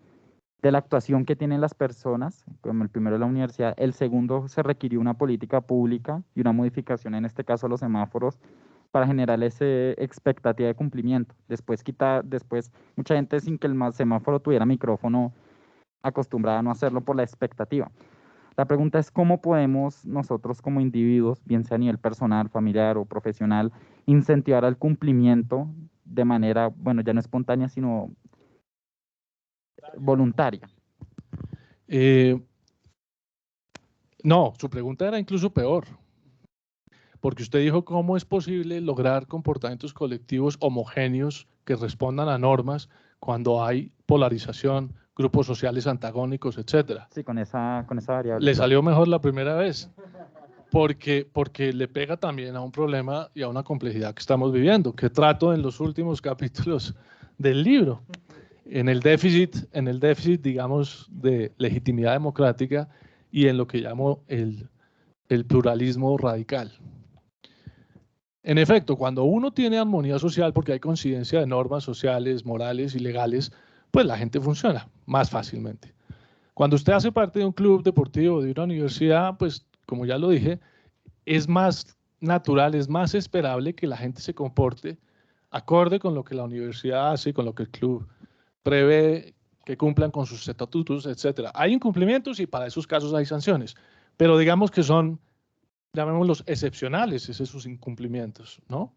de la actuación que tienen las personas, como el primero la universidad, el segundo se requirió una política pública y una modificación, en este caso los semáforos, para generar esa expectativa de cumplimiento. Después mucha gente sin que el semáforo tuviera micrófono acostumbrada a no hacerlo por la expectativa. La pregunta es cómo podemos nosotros como individuos, bien sea a nivel personal, familiar o profesional, incentivar al cumplimiento de manera, bueno, ya no espontánea, sino voluntaria. No, su pregunta era incluso peor, porque usted dijo cómo es posible lograr comportamientos colectivos homogéneos que respondan a normas cuando hay polarización, grupos sociales antagónicos, etcétera. Sí, con esa variable. Le salió mejor la primera vez, porque le pega también a un problema y a una complejidad que estamos viviendo, que trato en los últimos capítulos del libro. En el déficit, digamos, de legitimidad democrática y en lo que llamo el pluralismo radical. En efecto, cuando uno tiene armonía social porque hay coincidencia de normas sociales, morales y legales, pues la gente funciona más fácilmente. Cuando usted hace parte de un club deportivo, de una universidad, pues como ya lo dije, es más natural, es más esperable que la gente se comporte acorde con lo que la universidad hace, con lo que el club prevé, que cumplan con sus estatutos, etc. Hay incumplimientos y para esos casos hay sanciones, pero digamos que son, llamémoslos excepcionales, esos incumplimientos, ¿no?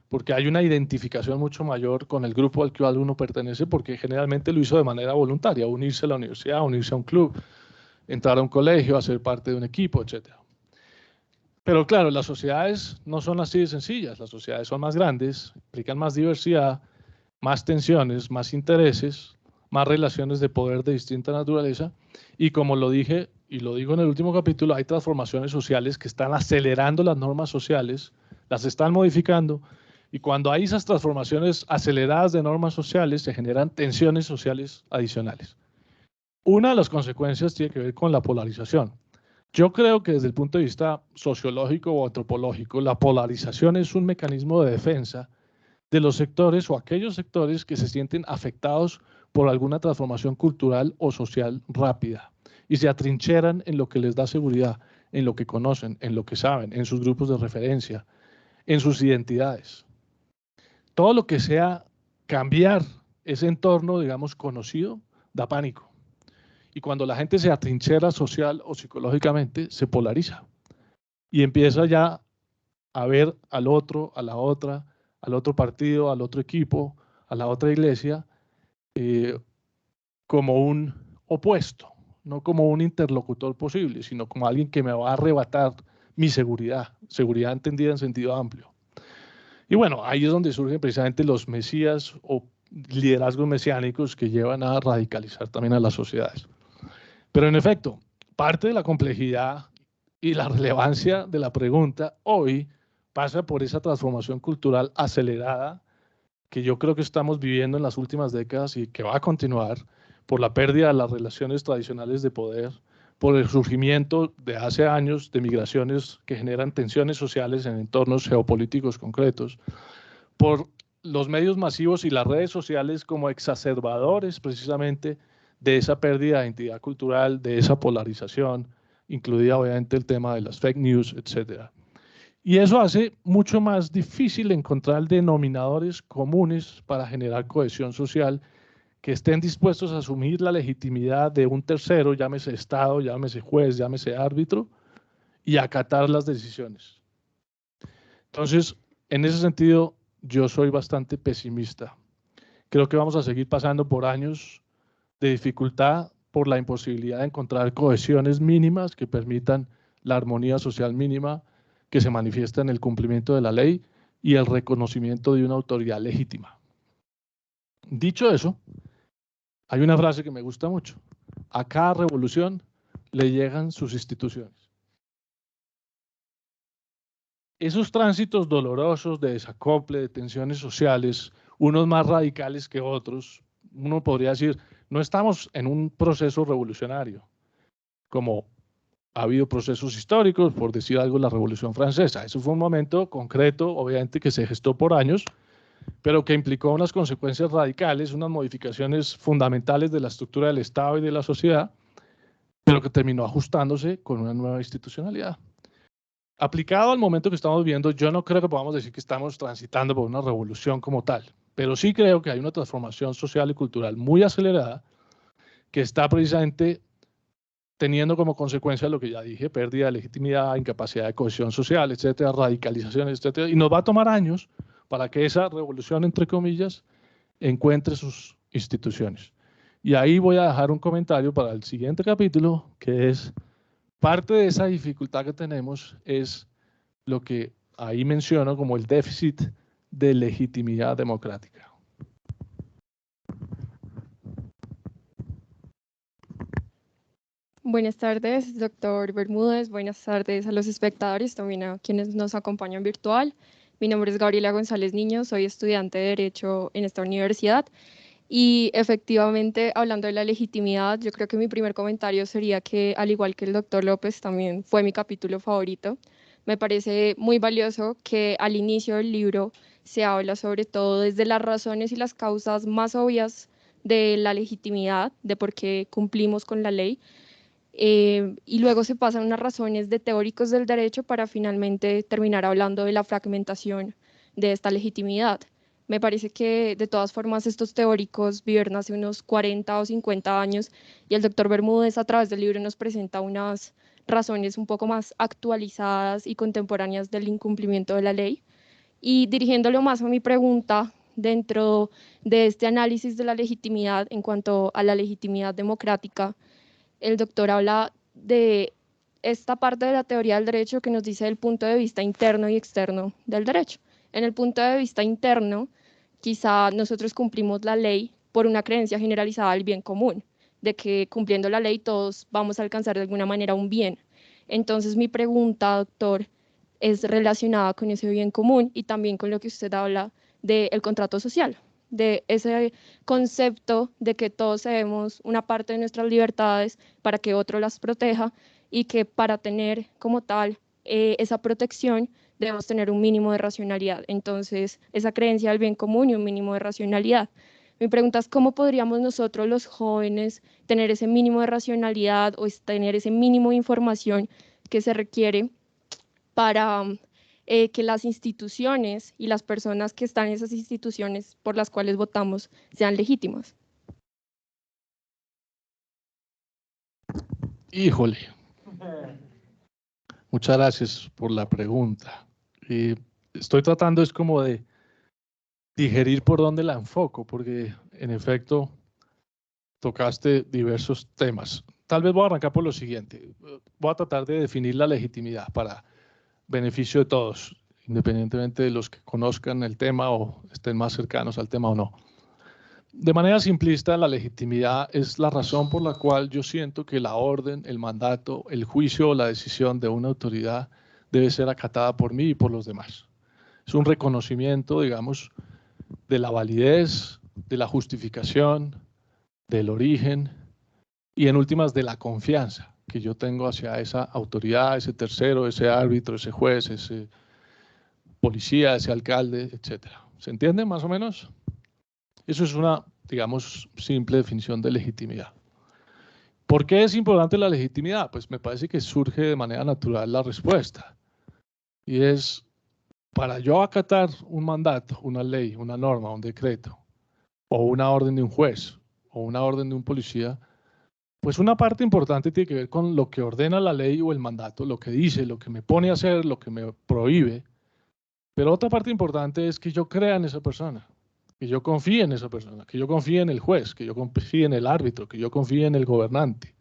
Porque hay una identificación mucho mayor con el grupo al cual uno pertenece, porque generalmente lo hizo de manera voluntaria, unirse a la universidad, unirse a un club, entrar a un colegio, hacer parte de un equipo, etc. Pero claro, las sociedades no son así de sencillas, las sociedades son más grandes, implican más diversidad, más tensiones, más intereses, más relaciones de poder de distinta naturaleza, y como lo dije, y lo digo en el último capítulo, hay transformaciones sociales que están acelerando las normas sociales, las están modificando, y cuando hay esas transformaciones aceleradas de normas sociales, se generan tensiones sociales adicionales. Una de las consecuencias tiene que ver con la polarización. Yo creo que desde el punto de vista sociológico o antropológico, la polarización es un mecanismo de defensa de los sectores o aquellos sectores que se sienten afectados por alguna transformación cultural o social rápida y se atrincheran en lo que les da seguridad, en lo que conocen, en lo que saben, en sus grupos de referencia, en sus identidades. Todo lo que sea cambiar ese entorno, digamos, conocido, da pánico. Y cuando la gente se atrinchera social o psicológicamente, se polariza y empieza ya a ver al otro, a la otra, al otro partido, al otro equipo, a la otra iglesia, como un opuesto, no como un interlocutor posible, sino como alguien que me va a arrebatar mi seguridad, seguridad entendida en sentido amplio. Y bueno, ahí es donde surgen precisamente los mesías o liderazgos mesiánicos que llevan a radicalizar también a las sociedades. Pero en efecto, parte de la complejidad Y la relevancia de la pregunta hoy pasa por esa transformación cultural acelerada que yo creo que estamos viviendo en las últimas décadas y que va a continuar por la pérdida de las relaciones tradicionales de poder, por el surgimiento de hace años de migraciones que generan tensiones sociales en entornos geopolíticos concretos, por los medios masivos y las redes sociales como exacerbadores precisamente de esa pérdida de identidad cultural, de esa polarización, incluida obviamente el tema de las fake news, etcétera. Y eso hace mucho más difícil encontrar denominadores comunes para generar cohesión social que estén dispuestos a asumir la legitimidad de un tercero, llámese Estado, llámese juez, llámese árbitro, y acatar las decisiones. Entonces, en ese sentido, yo soy bastante pesimista. Creo que vamos a seguir pasando por años de dificultad por la imposibilidad de encontrar cohesiones mínimas que permitan la armonía social mínima que se manifiesta en el cumplimiento de la ley y el reconocimiento de una autoridad legítima. Dicho eso, hay una frase que me gusta mucho. A cada revolución le llegan sus instituciones. Esos tránsitos dolorosos de desacople, de tensiones sociales, unos más radicales que otros, uno podría decir, no estamos en un proceso revolucionario, como ha habido procesos históricos, por decir algo, la Revolución Francesa. Eso fue un momento concreto, obviamente, que se gestó por años, pero que implicó unas consecuencias radicales, unas modificaciones fundamentales de la estructura del Estado y de la sociedad, pero que terminó ajustándose con una nueva institucionalidad. Aplicado al momento que estamos viviendo, yo no creo que podamos decir que estamos transitando por una revolución como tal, pero sí creo que hay una transformación social y cultural muy acelerada que está precisamente teniendo como consecuencia lo que ya dije, pérdida de legitimidad, incapacidad de cohesión social, etcétera, radicalización, etcétera, y nos va a tomar años para que esa revolución, entre comillas, encuentre sus instituciones. Y ahí voy a dejar un comentario para el siguiente capítulo, que es parte de esa dificultad que tenemos es lo que ahí menciono como el déficit de legitimidad democrática. Buenas tardes, doctor Bermúdez. Buenas tardes a los espectadores, también a quienes nos acompañan virtual. Mi nombre es Gabriela González Niño, soy estudiante de Derecho en esta universidad. Y efectivamente, hablando de la legitimidad, yo creo que mi primer comentario sería que, al igual que el doctor López, también fue mi capítulo favorito. Me parece muy valioso que al inicio del libro se habla sobre todo desde las razones y las causas más obvias de la legitimidad, de por qué cumplimos con la ley, y luego se pasan unas razones de teóricos del derecho para finalmente terminar hablando de la fragmentación de esta legitimidad. Me parece que de todas formas estos teóricos vivieron hace unos 40 o 50 años y el doctor Bermúdez a través del libro nos presenta unas razones un poco más actualizadas y contemporáneas del incumplimiento de la ley. Y dirigiéndolo más a mi pregunta, dentro de este análisis de la legitimidad en cuanto a la legitimidad democrática, el doctor habla de esta parte de la teoría del derecho que nos dice el punto de vista interno y externo del derecho. En el punto de vista interno, quizá nosotros cumplimos la ley por una creencia generalizada del bien común, de que cumpliendo la ley todos vamos a alcanzar de alguna manera un bien. Entonces mi pregunta, doctor, es relacionada con ese bien común y también con lo que usted habla del contrato social, de ese concepto de que todos cedemos una parte de nuestras libertades para que otro las proteja y que para tener como tal esa protección debemos tener un mínimo de racionalidad. Entonces, esa creencia del bien común y un mínimo de racionalidad. Mi pregunta es, ¿cómo podríamos nosotros los jóvenes tener ese mínimo de racionalidad o tener ese mínimo de información que se requiere para que las instituciones y las personas que están en esas instituciones por las cuales votamos sean legítimas? Híjole. Muchas gracias por la pregunta. Estoy tratando es como de digerir por dónde la enfoco, porque en efecto tocaste diversos temas. Tal vez voy a arrancar por lo siguiente. Voy a tratar de definir la legitimidad para beneficio de todos, independientemente de los que conozcan el tema o estén más cercanos al tema o no. De manera simplista, la legitimidad es la razón por la cual yo siento que la orden, el mandato, el juicio o la decisión de una autoridad debe ser acatada por mí y por los demás. Es un reconocimiento, digamos, de la validez, de la justificación, del origen y en últimas de la confianza que yo tengo hacia esa autoridad, ese tercero, ese árbitro, ese juez, ese policía, ese alcalde, etc. ¿Se entiende más o menos? Eso es una, digamos, simple definición de legitimidad. ¿Por qué es importante la legitimidad? Pues me parece que surge de manera natural la respuesta. Y es, para yo acatar un mandato, una ley, una norma, un decreto, o una orden de un juez, o una orden de un policía, pues una parte importante tiene que ver con lo que ordena la ley o el mandato, lo que dice, lo que me pone a hacer, lo que me prohíbe. Pero otra parte importante es que yo crea en esa persona, que yo confíe en esa persona, que yo confíe en el juez, que yo confíe en el árbitro, que yo confíe en el gobernante.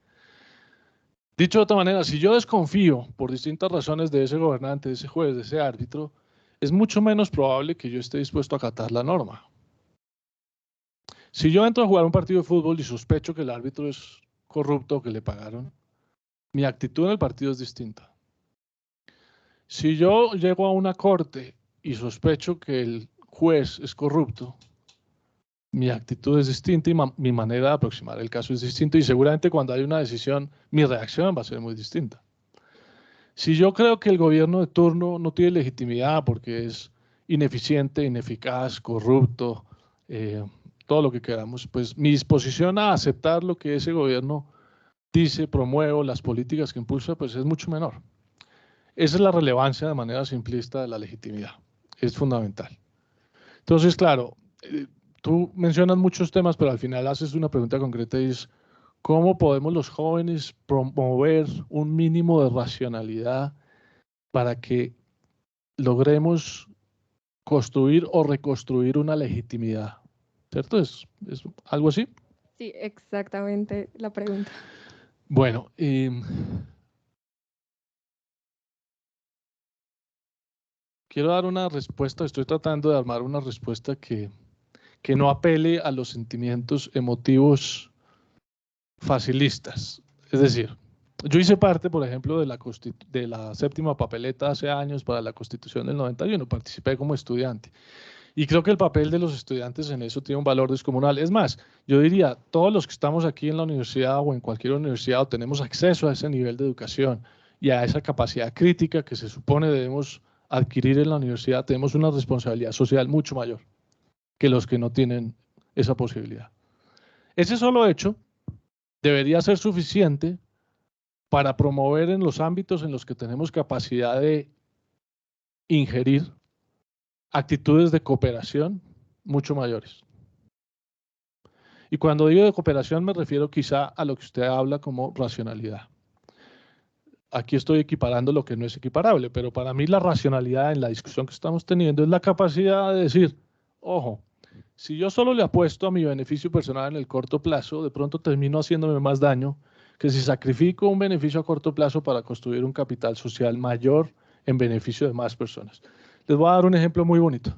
Dicho de otra manera, si yo desconfío por distintas razones de ese gobernante, de ese juez, de ese árbitro, es mucho menos probable que yo esté dispuesto a acatar la norma. Si yo entro a jugar un partido de fútbol y sospecho que el árbitro es corrupto, que le pagaron, mi actitud en el partido es distinta. Si yo llego a una corte y sospecho que el juez es corrupto, mi actitud es distinta y mi manera de aproximar el caso es distinta y seguramente cuando hay una decisión, mi reacción va a ser muy distinta. Si yo creo que el gobierno de turno no tiene legitimidad porque es ineficiente, ineficaz, corrupto, todo lo que queramos, pues mi disposición a aceptar lo que ese gobierno dice, promueve, las políticas que impulsa, pues es mucho menor. Esa es la relevancia de manera simplista de la legitimidad. Es fundamental. Entonces, claro, tú mencionas muchos temas, pero al final haces una pregunta concreta y es ¿cómo podemos los jóvenes promover un mínimo de racionalidad para que logremos construir o reconstruir una legitimidad? ¿Cierto? ¿Es algo así? Sí, exactamente la pregunta. Bueno, quiero dar una respuesta, estoy tratando de armar una respuesta que no apele a los sentimientos emotivos facilistas. Es decir, yo hice parte, por ejemplo, de la séptima papeleta hace años para la Constitución del 91, participé como estudiante. Y creo que el papel de los estudiantes en eso tiene un valor descomunal. Es más, yo diría, todos los que estamos aquí en la universidad o en cualquier universidad o tenemos acceso a ese nivel de educación y a esa capacidad crítica que se supone debemos adquirir en la universidad, tenemos una responsabilidad social mucho mayor que los que no tienen esa posibilidad. Ese solo hecho debería ser suficiente para promover en los ámbitos en los que tenemos capacidad de ingerir actitudes de cooperación mucho mayores. Y cuando digo de cooperación me refiero quizá a lo que usted habla como racionalidad. Aquí estoy equiparando lo que no es equiparable, pero para mí la racionalidad en la discusión que estamos teniendo es la capacidad de decir, ojo, si yo solo le apuesto a mi beneficio personal en el corto plazo, de pronto termino haciéndome más daño que si sacrifico un beneficio a corto plazo para construir un capital social mayor en beneficio de más personas. Les voy a dar un ejemplo muy bonito.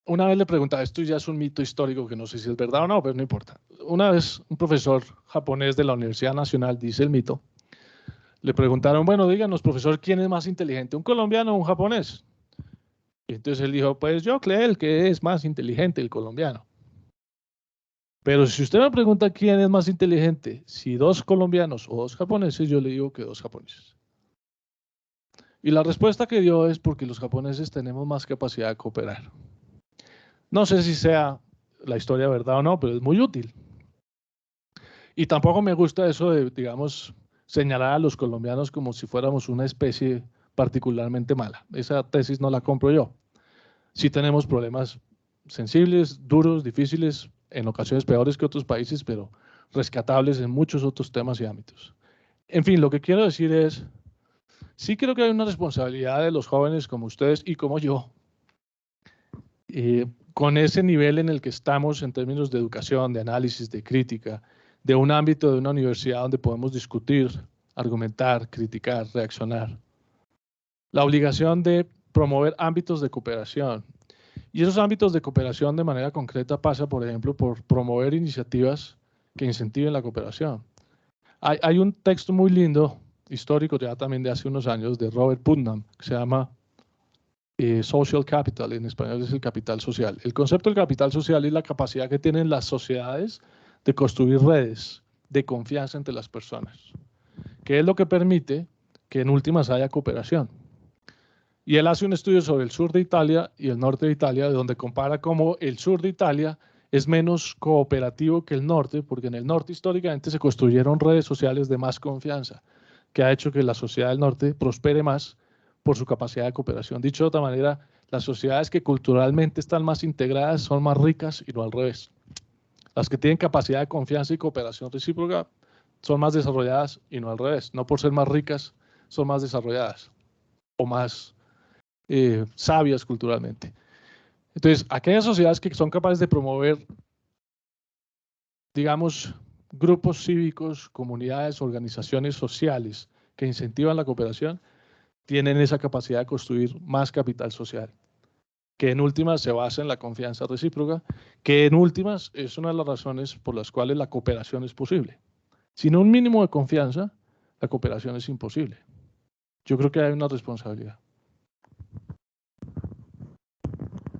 Una vez le preguntaba, esto ya es un mito histórico que no sé si es verdad o no, pero no importa. Una vez un profesor japonés de la Universidad Nacional, dice el mito, le preguntaron, bueno, díganos, profesor, ¿quién es más inteligente, un colombiano o un japonés? Y entonces él dijo, pues yo creo que es más inteligente el colombiano. Pero si usted me pregunta quién es más inteligente, si dos colombianos o dos japoneses, yo le digo que dos japoneses. Y la respuesta que dio es porque los japoneses tenemos más capacidad de cooperar. No sé si sea la historia verdad o no, pero es muy útil. Y tampoco me gusta eso de, digamos, señalar a los colombianos como si fuéramos una especie particularmente mala. Esa tesis no la compro yo. Sí tenemos problemas sensibles, duros, difíciles, en ocasiones peores que otros países, pero rescatables en muchos otros temas y ámbitos. En fin, lo que quiero decir es, sí creo que hay una responsabilidad de los jóvenes como ustedes y como yo, con ese nivel en el que estamos en términos de educación, de análisis, de crítica, de un ámbito de una universidad donde podemos discutir, argumentar, criticar, reaccionar. La obligación de promover ámbitos de cooperación Y esos ámbitos de cooperación de manera concreta pasa, por ejemplo, por promover iniciativas que incentiven la cooperación. Hay un texto muy lindo, histórico ya también de hace unos años, de Robert Putnam, que se llama Social Capital, en español es el capital social. El concepto del capital social es la capacidad que tienen las sociedades de construir redes de confianza entre las personas, que es lo que permite que en últimas haya cooperación. Y él hace un estudio sobre el sur de Italia y el norte de Italia, donde compara cómo el sur de Italia es menos cooperativo que el norte, porque en el norte históricamente se construyeron redes sociales de más confianza, que ha hecho que la sociedad del norte prospere más por su capacidad de cooperación. Dicho de otra manera, las sociedades que culturalmente están más integradas son más ricas y no al revés. Las que tienen capacidad de confianza y cooperación recíproca son más desarrolladas y no al revés. No por ser más ricas son más desarrolladas o más sabias culturalmente. Entonces, aquellas sociedades que son capaces de promover, digamos, grupos cívicos, comunidades, organizaciones sociales que incentivan la cooperación, tienen esa capacidad de construir más capital social, que en últimas se basa en la confianza recíproca, que en últimas es una de las razones por las cuales la cooperación es posible. Sin un mínimo de confianza, la cooperación es imposible. Yo creo que hay una responsabilidad.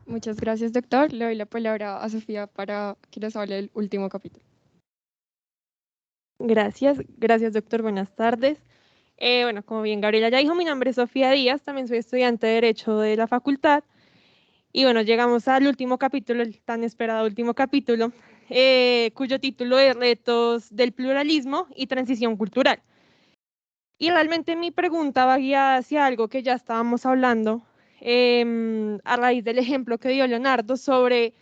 Muchas gracias, doctor. Le doy la palabra a Sofía para que nos hable del último capítulo. Gracias, doctor. Buenas tardes. Bueno, como bien Gabriela ya dijo, mi nombre es Sofía Díaz, también soy estudiante de Derecho de la facultad. Y bueno, llegamos al último capítulo, el tan esperado último capítulo, cuyo título es Retos del pluralismo y transición cultural. Y realmente mi pregunta va guiada hacia algo que ya estábamos hablando a raíz del ejemplo que dio Leonardo sobre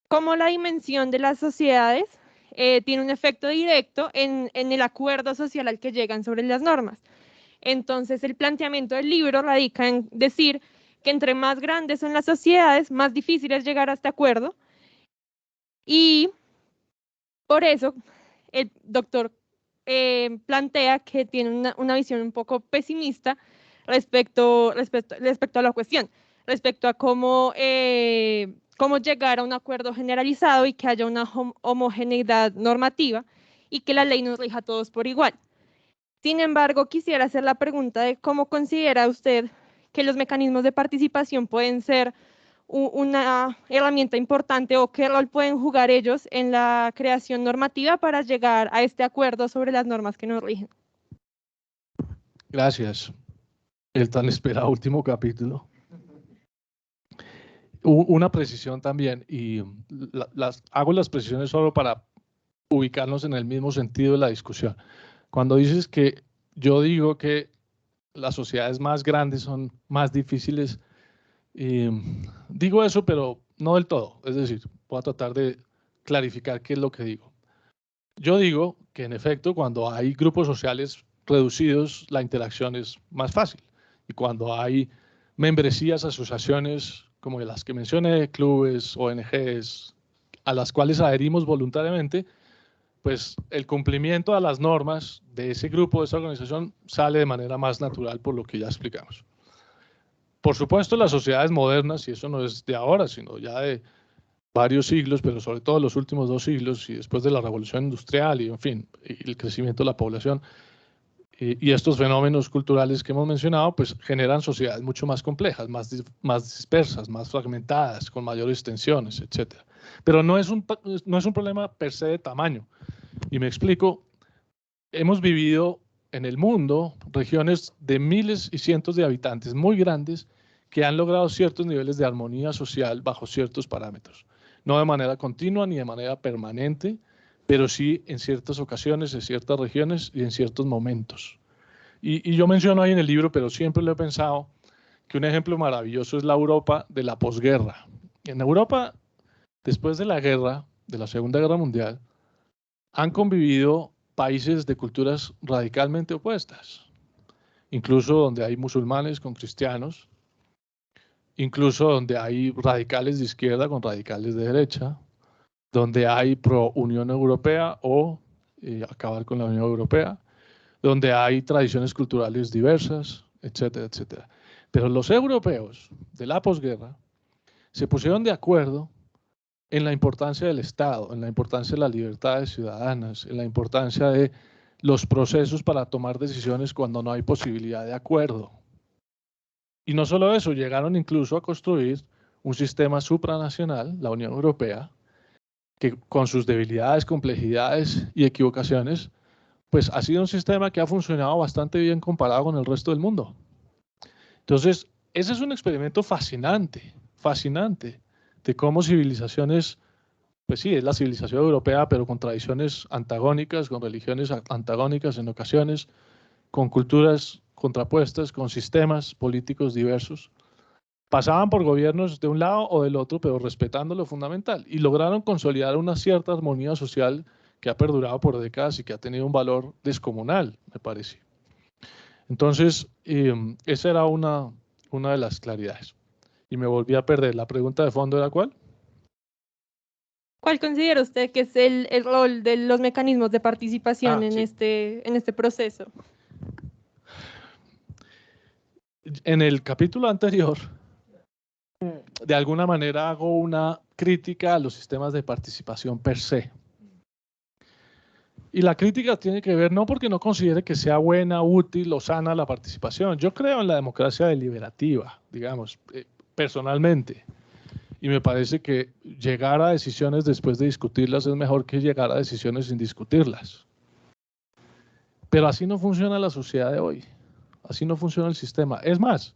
cómo la dimensión de las sociedades tiene un efecto directo en el acuerdo social al que llegan sobre las normas. Entonces, el planteamiento del libro radica en decir que entre más grandes son las sociedades, más difícil es llegar a este acuerdo. Y por eso el doctor plantea que tiene una visión un poco pesimista respecto a la cuestión, respecto a cómo llegar a un acuerdo generalizado y que haya una homogeneidad normativa y que la ley nos rija a todos por igual. Sin embargo, quisiera hacer la pregunta de cómo considera usted que los mecanismos de participación pueden ser una herramienta importante o qué rol pueden jugar ellos en la creación normativa para llegar a este acuerdo sobre las normas que nos rigen. Gracias. El tan esperado último capítulo. Una precisión también, y hago las precisiones solo para ubicarnos en el mismo sentido de la discusión. Cuando dices que yo digo que las sociedades más grandes son más difíciles, digo eso, pero no del todo. Es decir, voy a tratar de clarificar qué es lo que digo. Yo digo que en efecto cuando hay grupos sociales reducidos, la interacción es más fácil. Y cuando hay membresías, asociaciones como las que mencioné, clubes, ONGs, a las cuales adherimos voluntariamente, pues el cumplimiento a las normas de ese grupo, de esa organización, sale de manera más natural por lo que ya explicamos. Por supuesto, las sociedades modernas, y eso no es de ahora, sino ya de varios siglos, pero sobre todo los últimos 2 siglos y después de la revolución industrial y, en fin, el crecimiento de la población y estos fenómenos culturales que hemos mencionado, pues generan sociedades mucho más complejas, más dispersas, más fragmentadas, con mayores tensiones, etc. Pero no es un problema per se de tamaño. Y me explico, hemos vivido en el mundo regiones de miles y cientos de habitantes muy grandes que han logrado ciertos niveles de armonía social bajo ciertos parámetros. No de manera continua ni de manera permanente, pero sí en ciertas ocasiones, en ciertas regiones y en ciertos momentos. Y yo menciono ahí en el libro, pero siempre lo he pensado, que un ejemplo maravilloso es la Europa de la posguerra. En Europa, después de la guerra, de la Segunda Guerra Mundial, han convivido países de culturas radicalmente opuestas, incluso donde hay musulmanes con cristianos, incluso donde hay radicales de izquierda con radicales de derecha, donde hay pro-Unión Europea o acabar con la Unión Europea, donde hay tradiciones culturales diversas, etcétera, etcétera. Pero los europeos de la posguerra se pusieron de acuerdo en la importancia del Estado, en la importancia de las libertades ciudadanas, en la importancia de los procesos para tomar decisiones cuando no hay posibilidad de acuerdo. Y no solo eso, llegaron incluso a construir un sistema supranacional, la Unión Europea, que con sus debilidades, complejidades y equivocaciones, pues ha sido un sistema que ha funcionado bastante bien comparado con el resto del mundo. Entonces, ese es un experimento fascinante, fascinante, de cómo civilizaciones, pues sí, es la civilización europea, pero con tradiciones antagónicas, con religiones antagónicas en ocasiones, con culturas contrapuestas, con sistemas políticos diversos, pasaban por gobiernos de un lado o del otro, pero respetando lo fundamental, y lograron consolidar una cierta armonía social que ha perdurado por décadas y que ha tenido un valor descomunal, me parece. Entonces, esa era una de las claridades. Y me volví a perder. ¿La pregunta de fondo era cuál? ¿Cuál considera usted que es el rol de los mecanismos de participación en este proceso? En el capítulo anterior, de alguna manera hago una crítica a los sistemas de participación per se. Y la crítica tiene que ver no porque no considere que sea buena, útil o sana la participación. Yo creo en la democracia deliberativa, digamos, personalmente. Y me parece que llegar a decisiones después de discutirlas es mejor que llegar a decisiones sin discutirlas. Pero así no funciona la sociedad de hoy. Así no funciona el sistema. Es más,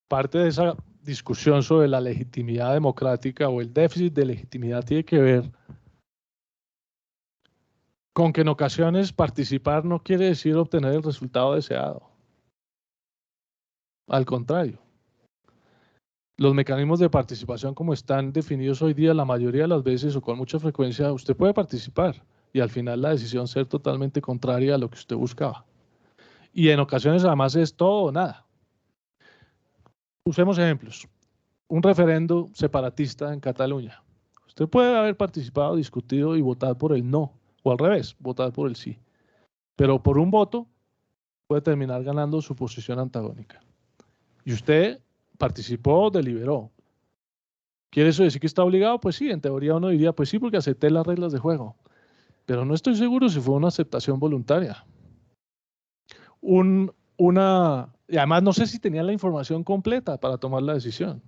parte de esa discusión sobre la legitimidad democrática o el déficit de legitimidad tiene que ver con que en ocasiones participar no quiere decir obtener el resultado deseado. Al contrario. Los mecanismos de participación como están definidos hoy día, la mayoría de las veces o con mucha frecuencia, usted puede participar y al final la decisión ser totalmente contraria a lo que usted buscaba. Y en ocasiones además es todo o nada. Usemos ejemplos. Un referendo separatista en Cataluña. Usted puede haber participado, discutido y votar por el no, o al revés, votar por el sí. Pero por un voto puede terminar ganando su posición antagónica. Y usted participó, deliberó. ¿Quiere eso decir que está obligado? Pues sí, en teoría uno diría, pues sí, porque acepté las reglas de juego. Pero no estoy seguro si fue una aceptación voluntaria. Y además no sé si tenían la información completa para tomar la decisión.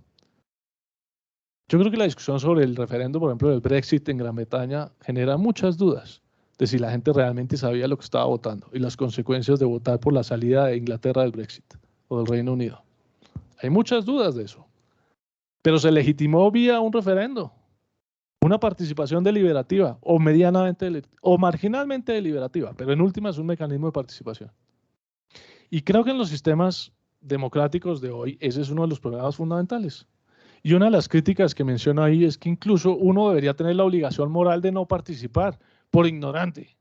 Yo creo que la discusión sobre el referendo, por ejemplo, del Brexit en Gran Bretaña, genera muchas dudas de si la gente realmente sabía lo que estaba votando y las consecuencias de votar por la salida de Inglaterra del Brexit o del Reino Unido. Hay muchas dudas de eso. Pero se legitimó vía un referendo, una participación deliberativa o medianamente o marginalmente deliberativa, pero en última es un mecanismo de participación. Y creo que en los sistemas democráticos de hoy ese es uno de los problemas fundamentales. Y una de las críticas que menciono ahí es que incluso uno debería tener la obligación moral de no participar por ignorante.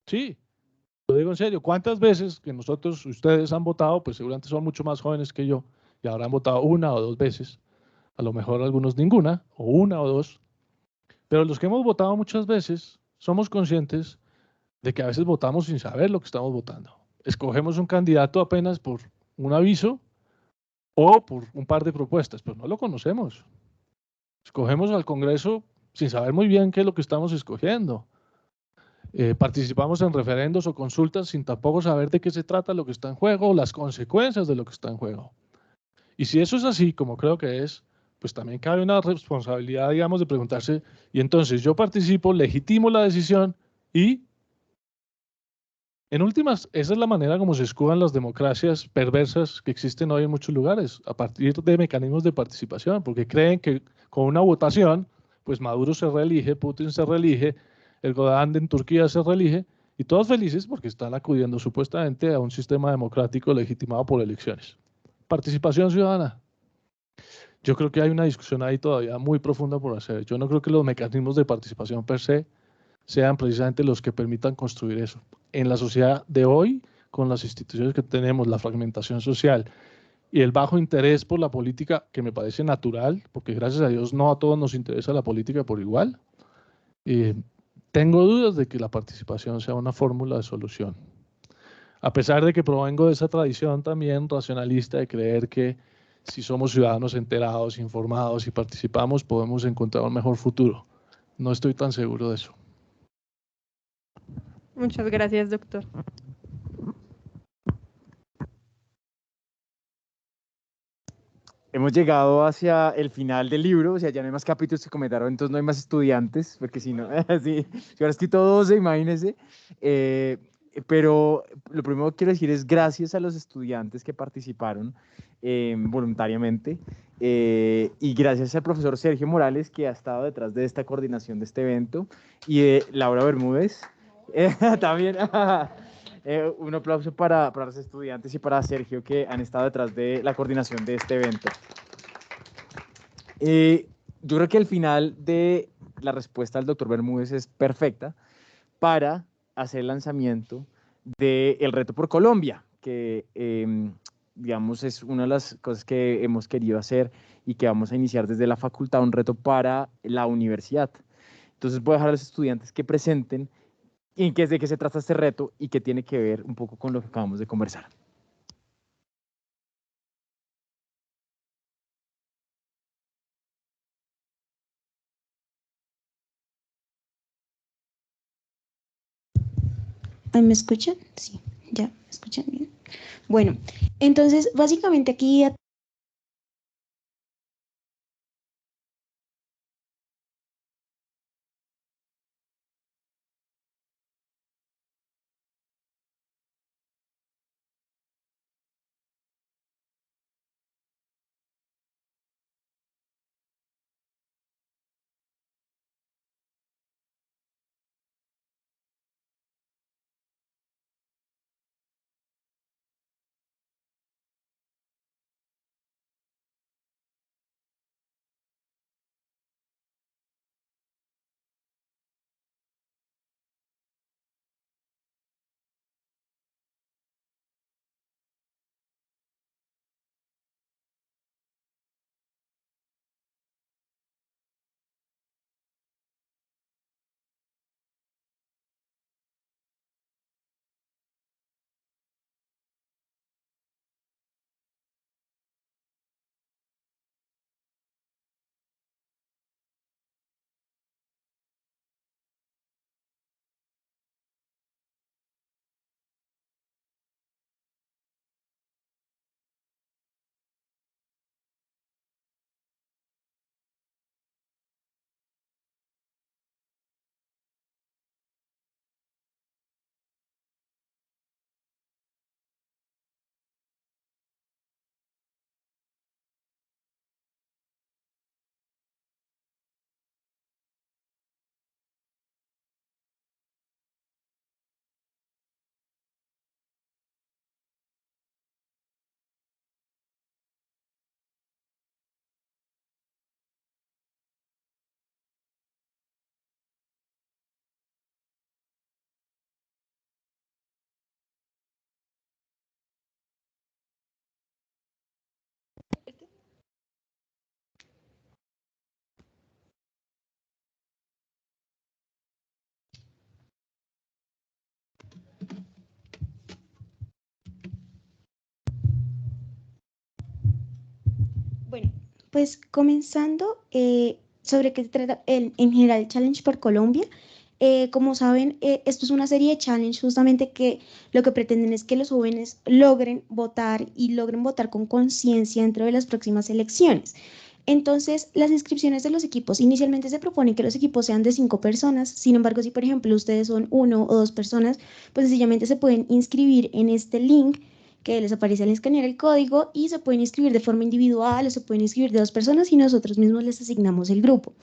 Sí, lo digo en serio. ¿Cuántas veces que ustedes han votado, pues seguramente son mucho más jóvenes que yo, y habrán votado una o dos veces, a lo mejor algunos ninguna, o una o dos, pero los que hemos votado muchas veces somos conscientes de que a veces votamos sin saber lo que estamos votando. Escogemos un candidato apenas por un aviso o por un par de propuestas, pero no lo conocemos. Escogemos al Congreso sin saber muy bien qué es lo que estamos escogiendo. Participamos en referendos o consultas sin tampoco saber de qué se trata lo que está en juego o las consecuencias de lo que está en juego. Y si eso es así, como creo que es, pues también cabe una responsabilidad, digamos, de preguntarse, y entonces yo participo, legitimo la decisión y, en últimas, esa es la manera como se escudan las democracias perversas que existen hoy en muchos lugares, a partir de mecanismos de participación, porque creen que con una votación, pues Maduro se reelige, Putin se reelige, el Erdogan en Turquía se reelige, y todos felices porque están acudiendo supuestamente a un sistema democrático legitimado por elecciones. Participación ciudadana. Yo creo que hay una discusión ahí todavía muy profunda por hacer. Yo no creo que los mecanismos de participación per se sean precisamente los que permitan construir eso. En la sociedad de hoy, con las instituciones que tenemos, la fragmentación social y el bajo interés por la política, que me parece natural, porque gracias a Dios no a todos nos interesa la política por igual, tengo dudas de que la participación sea una fórmula de solución. A pesar de que provengo de esa tradición también racionalista de creer que si somos ciudadanos enterados, informados y participamos, podemos encontrar un mejor futuro. No estoy tan seguro de eso. Muchas gracias, doctor. Hemos llegado hacia el final del libro, o sea, ya no hay más capítulos que comentaron, entonces no hay más estudiantes, porque si no, si hubiera escrito 12, imagínense. Pero lo primero que quiero decir es gracias a los estudiantes que participaron voluntariamente y gracias al profesor Sergio Morales, que ha estado detrás de esta coordinación de este evento, y de Laura Bermúdez, también. Un aplauso para los estudiantes y para Sergio, que han estado detrás de la coordinación de este evento. Yo creo que el final de la respuesta del doctor Bermúdez es perfecta para hacer el lanzamiento del Reto por Colombia, que digamos es una de las cosas que hemos querido hacer y que vamos a iniciar desde la facultad, un reto para la universidad. Entonces voy a dejar a los estudiantes que presenten y de qué se trata este reto y qué tiene que ver un poco con lo que acabamos de conversar. ¿Me escuchan? Sí, ya, ¿me escuchan bien? Bueno, entonces básicamente aquí bueno, pues comenzando sobre qué se trata en general el Challenge por Colombia. Como saben, esto es una serie de challenge justamente que lo que pretenden es que los jóvenes logren votar y logren votar con conciencia dentro de las próximas elecciones. Entonces, las inscripciones de los equipos, inicialmente se propone que los equipos sean de 5 personas, sin embargo, si por ejemplo ustedes son 1 o 2 personas, pues sencillamente se pueden inscribir en este link que les aparece al escanear el código y se pueden inscribir de forma individual o se pueden inscribir de 2 personas y nosotros mismos les asignamos el grupo.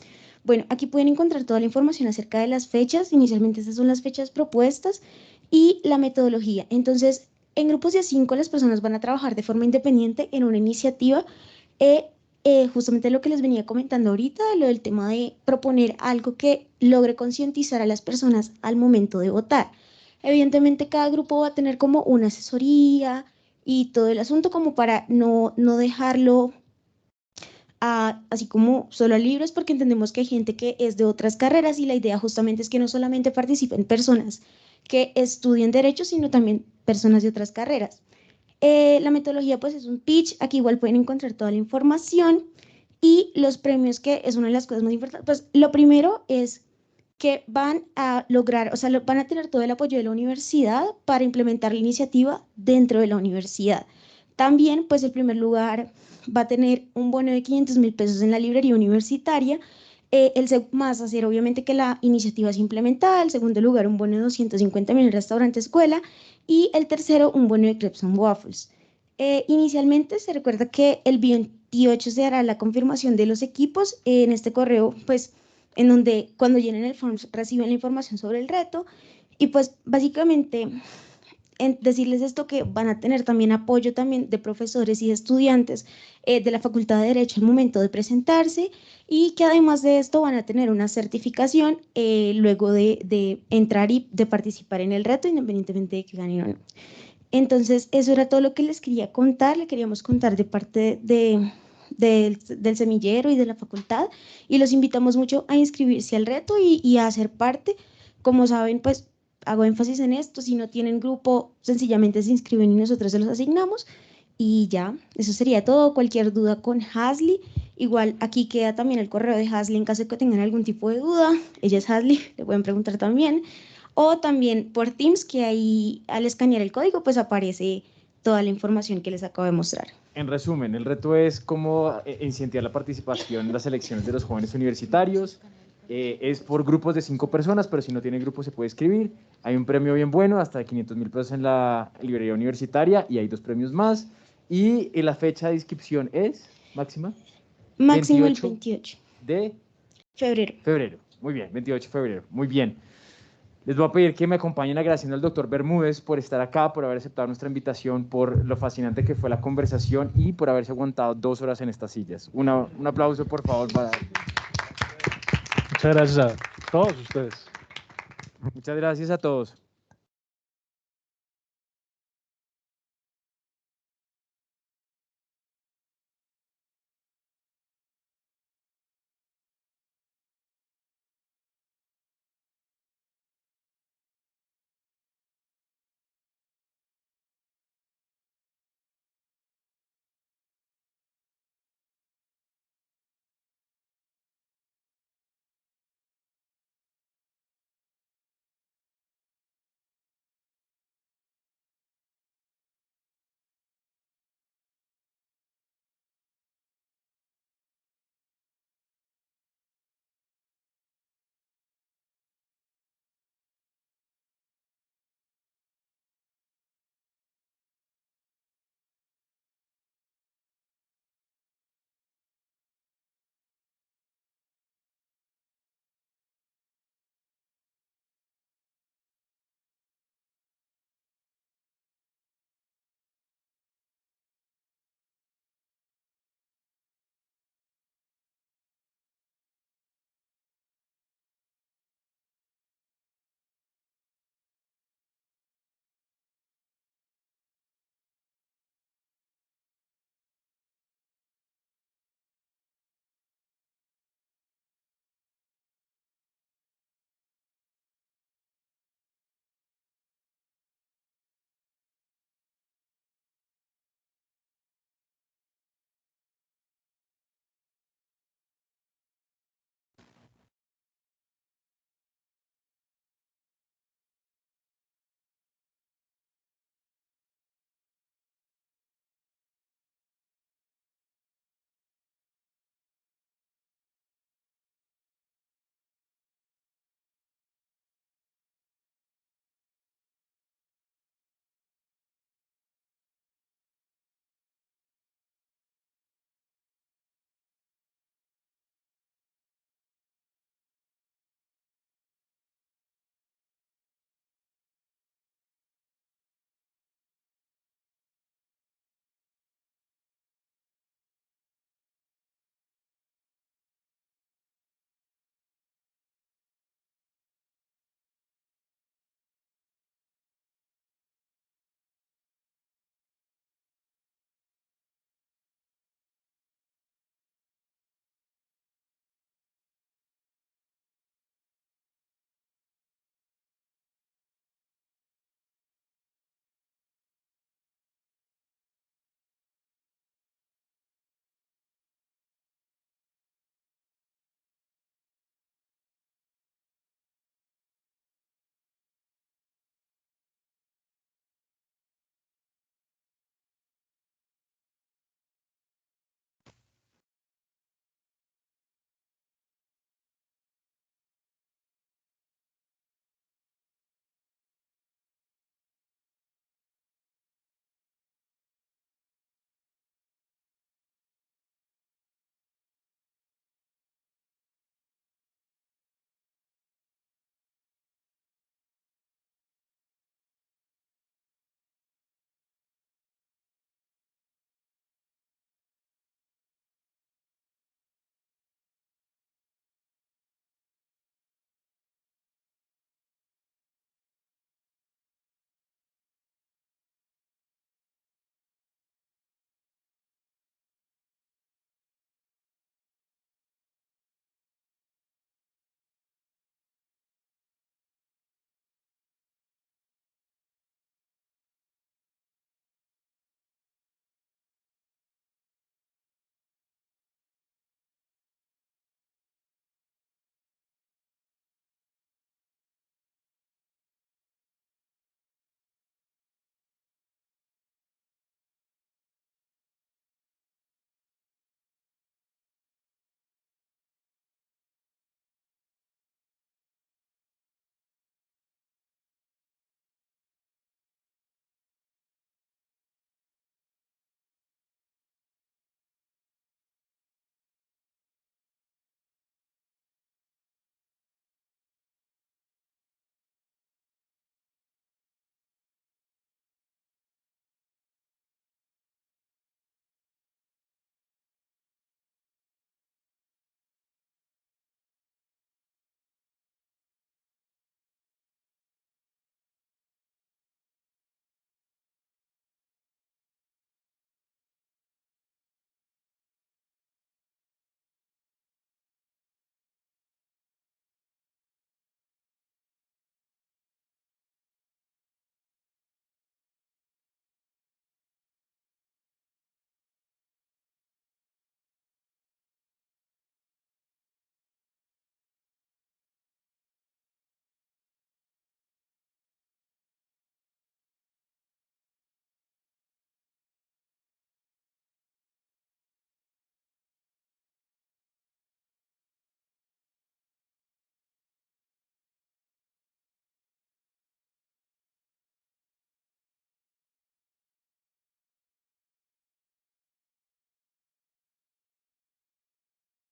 Bueno, aquí pueden encontrar toda la información acerca de las fechas. Inicialmente estas son las fechas propuestas y la metodología. Entonces, en grupos de 5 las personas van a trabajar de forma independiente en una iniciativa. Justamente lo que les venía comentando ahorita, lo del tema de proponer algo que logre concientizar a las personas al momento de votar. Evidentemente cada grupo va a tener como una asesoría y todo el asunto como para no dejarlo así como solo a libros, porque entendemos que hay gente que es de otras carreras y la idea justamente es que no solamente participen personas que estudien derecho, sino también personas de otras carreras. La metodología pues es un pitch, aquí igual pueden encontrar toda la información y los premios, que es una de las cosas más importantes. Pues lo primero es que van a lograr, o sea, van a tener todo el apoyo de la universidad para implementar la iniciativa dentro de la universidad. También, pues el primer lugar va a tener un bono de 500.000 pesos en la librería universitaria. Más hacer obviamente que la iniciativa sea implementada. El segundo lugar, un bono de 250.000 en el restaurante escuela. Y el tercero, un bono de crepes and waffles. Inicialmente se recuerda que el 28 se hará la confirmación de los equipos en este correo, pues en donde cuando llenen el form reciben la información sobre el reto y pues básicamente decirles esto, que van a tener también apoyo también de profesores y de estudiantes de la Facultad de Derecho al momento de presentarse, y que además de esto van a tener una certificación luego de entrar y de participar en el reto, independientemente de que ganen o no. Entonces, eso era todo lo que les quería contar. Le queríamos contar de parte del semillero y de la facultad, y los invitamos mucho a inscribirse al reto y a ser parte. Como saben, pues hago énfasis en esto: si no tienen grupo, sencillamente se inscriben y nosotros se los asignamos. Y ya, eso sería todo. Cualquier duda con Hasley, igual aquí queda también el correo de Hasley en caso de que tengan algún tipo de duda. Ella es Hasley, le pueden preguntar también. O también por Teams, que ahí al escanear el código pues aparece toda la información que les acabo de mostrar. En resumen, el reto es cómo incentivar la participación en las elecciones de los jóvenes universitarios. Es por grupos de 5 personas, pero si no tiene grupo se puede escribir. Hay un premio bien bueno, hasta de 500.000 pesos en la librería universitaria, y hay 2 premios más. Y la fecha de inscripción es, Máxima, Máximo el 28 de febrero. febrero. Muy bien, 28 de febrero. Muy bien. Les voy a pedir que me acompañen agradeciendo al doctor Bermúdez por estar acá, por haber aceptado nuestra invitación, por lo fascinante que fue la conversación y por haberse aguantado 2 horas en estas sillas. Un aplauso, por favor, para... Muchas gracias a todos ustedes. Muchas gracias a todos.